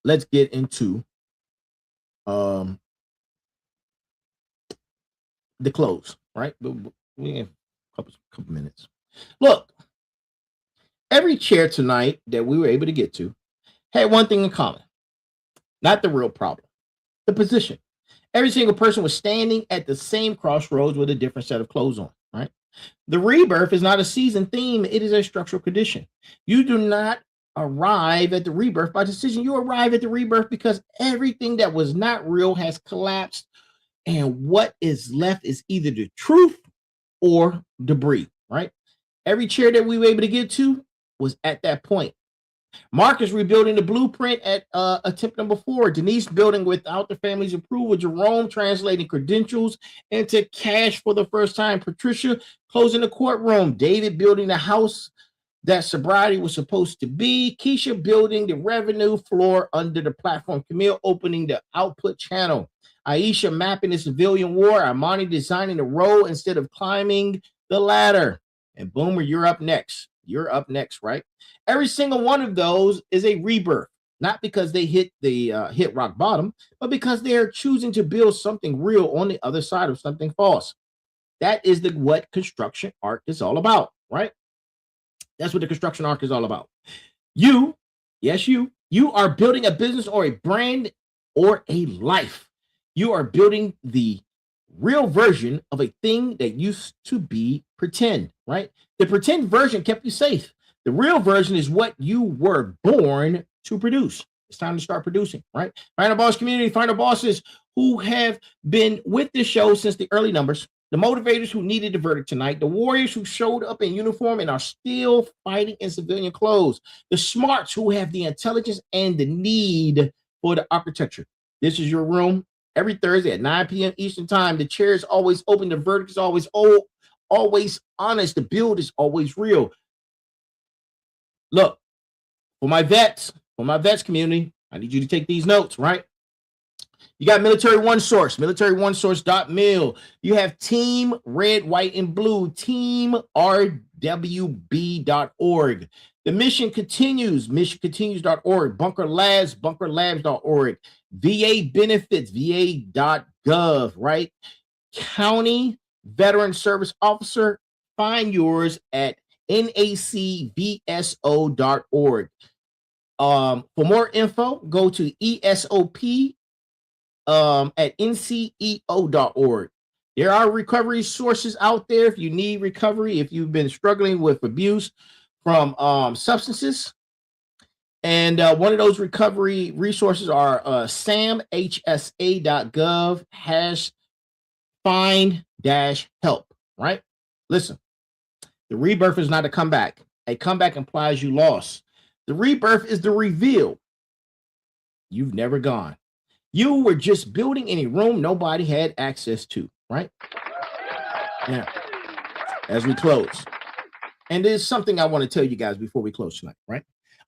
let's get into the close, right? We have a couple minutes. Look, every chair tonight that we were able to get to had one thing in common. Not the real problem, the position. Every single person was standing at the same crossroads with a different set of clothes on, right? The rebirth is not a season theme, it is a structural condition. You do not arrive at the rebirth by decision. You arrive at the rebirth because everything that was not real has collapsed, and what is left is either the truth or debris, right? Every chair that we were able to get to was at that point. Mark is rebuilding the blueprint at attempt number 4. Denise building without the family's approval. Jerome translating credentials into cash for the first time. Patricia closing the courtroom. David building the house that sobriety was supposed to be. Keisha building the revenue floor under the platform. Camille opening the output channel. Aisha mapping the civilian war. Armani designing the road instead of climbing the ladder. And Boomer, you're up next. You're up next, right? Every single one of those is a rebirth, not because they hit rock bottom, but because they are choosing to build something real on the other side of something false. That is what construction arc is all about, right? That's what the construction arc is all about. You, yes, you are building a business or a brand or a life. You are building the real version of a thing that used to be pretend, right? The pretend version kept you safe. The real version is what you were born to produce. It's time to start producing, right? Find a boss community, find a bosses who have been with this show since the early numbers, the motivators who needed the verdict tonight, the warriors who showed up in uniform and are still fighting in civilian clothes, the smarts who have the intelligence and the need for the architecture. This is your room. Every Thursday at 9 p.m. Eastern time, the chair is always open. The verdict is always honest. The build is always real. Look, for my vets community, I need you to take these notes, right? You got Military One Source, militaryonesource.mil. You have Team Red, White, and Blue, teamrwb.org. The mission continues, missioncontinues.org. Bunker Labs, bunkerlabs.org. VA benefits, va.gov, right? County Veteran Service Officer, find yours at nacvso.org. For more info, go to ESOP at nceo.org. There are recovery sources out there if you need recovery, if you've been struggling with abuse from substances. And one of those recovery resources are samhsa.gov #find-help, right? Listen, the rebirth is not a comeback. A comeback implies you lost. The rebirth is the reveal. You've never gone. You were just building in a room nobody had access to, right? Now, as we close, and there's something I want to tell you guys before we close tonight, right?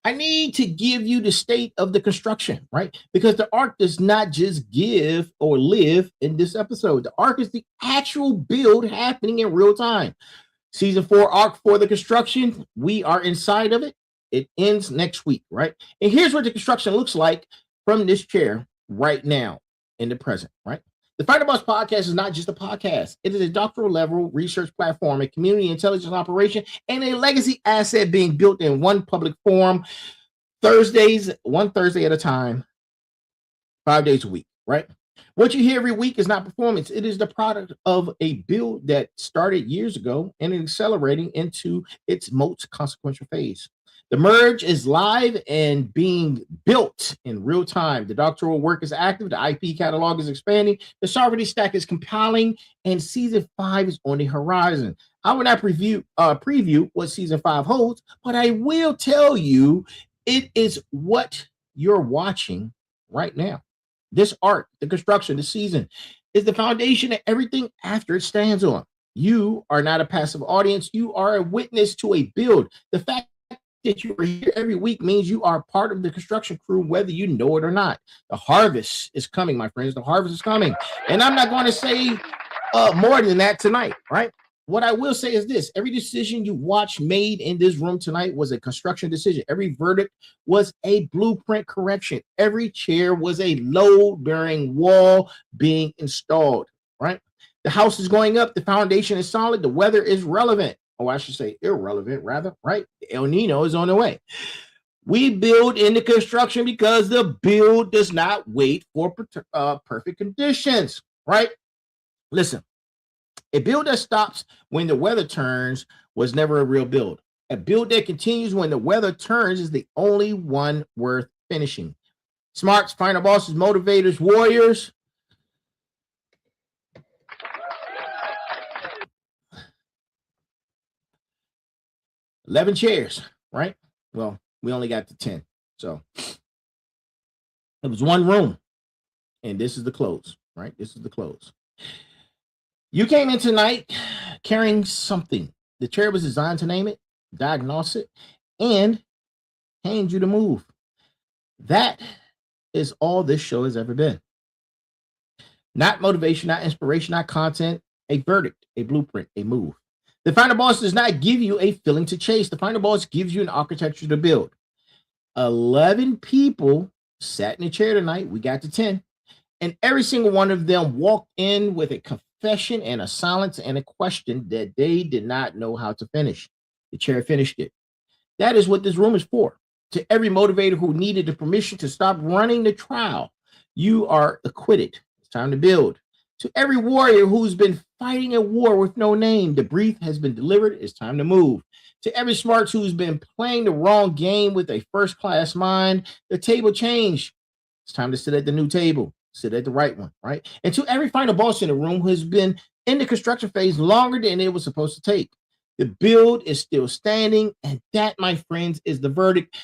I need to give you the state of the construction, right? Because the arc does not just give or live in this episode. The arc is the actual build happening in real time. Season 4 arc for the construction, we are inside of it. It ends next week, right? And here's what the construction looks like from this chair right now in the present, right? The Fighter Boss podcast is not just a podcast. It is a doctoral level research platform, a community intelligence operation, and a legacy asset being built in one public forum, one Thursday at a time, 5 days a week, right? What you hear every week is not performance. It is the product of a build that started years ago and is accelerating into its most consequential phase. The merge is live and being built in real time. The doctoral work is active. The IP catalog is expanding. The sovereignty stack is compiling, and season 5 is on the horizon. I will not preview what season 5 holds, but I will tell you it is what you're watching right now. This arc, the construction, the season, is the foundation that everything after it stands on. You are not a passive audience. You are a witness to a build. The fact that you are here every week means you are part of the construction crew, whether you know it or not. The harvest is coming, my friends. The harvest is coming. And I'm not going to say more than that tonight, right? What I will say is this: every decision you watch made in this room tonight was a construction decision. Every verdict was a blueprint correction. Every chair was a load-bearing wall being installed, right? The house is going up. The foundation is solid. The weather is relevant. Oh, I should say irrelevant, rather, right? El Nino is on the way. We build into construction because the build does not wait for perfect conditions, right? Listen, a build that stops when the weather turns was never a real build. A build that continues when the weather turns is the only one worth finishing. Smarts, final bosses, motivators, warriors. $11 chairs, right? Well, we only got to 10. So it was one room. And this is the close, right? This is the close. You came in tonight carrying something. The chair was designed to name it, diagnose it, and hand you the move. That is all this show has ever been. Not motivation, not inspiration, not content, a verdict, a blueprint, a move. The final boss does not give you a feeling to chase. The final boss gives you an architecture to build. 11 people sat in a chair tonight. We got to 10. And every single one of them walked in with a confession and a silence and a question that they did not know how to finish. The chair finished it. That is what this room is for. To every motivator who needed the permission to stop running the trial, you are acquitted. It's time to build. To every warrior who's been fighting a war with no name, the brief has been delivered. It's time to move. To every smarts who's been playing the wrong game with a first-class mind, the table changed. It's time to sit at the new table. Sit at the right one, right? And to every final boss in the room who has been in the construction phase longer than it was supposed to take, the build is still standing, and that, my friends, is the verdict.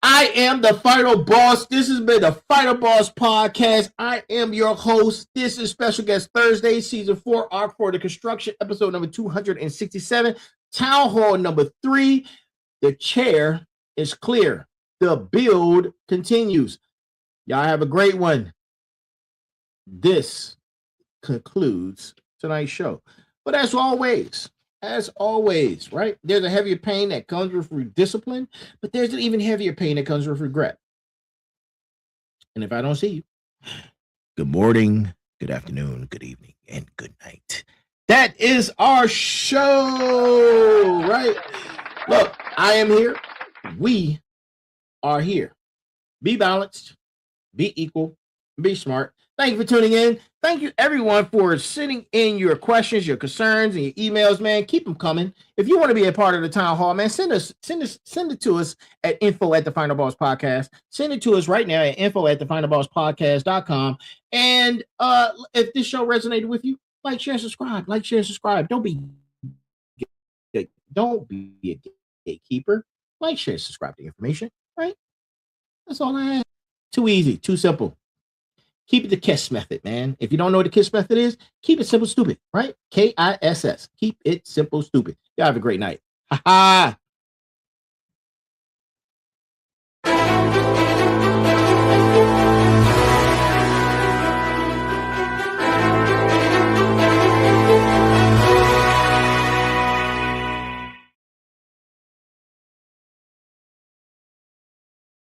I am the final boss. This has been the Final Boss Podcast. I am your host. This is Special Guest Thursday, Season 4, Arc for the Construction, episode number 267, Town Hall number 3. The chair is clear. The build continues. Y'all have a great one. This concludes tonight's show. But as always, right? There's a heavier pain that comes with discipline, but there's an even heavier pain that comes with regret. And if I don't see you, good morning, good afternoon, good evening, and good night. That is our show, right? Look, I am here. We are here. Be balanced, be equal, be smart. Thank you for tuning in. Thank you, everyone, for sending in your questions, your concerns, and your emails, man. Keep them coming. If you want to be a part of the town hall, man, send it to us at info@thefinalbosspodcast. Send it to us right now at info@thefinalbosspodcast.com. And if this show resonated with you, like, share, subscribe. Like, share, subscribe. Don't be a gatekeeper. Like, share, subscribe to information, right? That's all I have. Too easy, too simple. Keep it the KISS method, man. If you don't know what the KISS method is, keep it simple, stupid, right? KISS. Keep it simple, stupid. Y'all have a great night. Ha ha.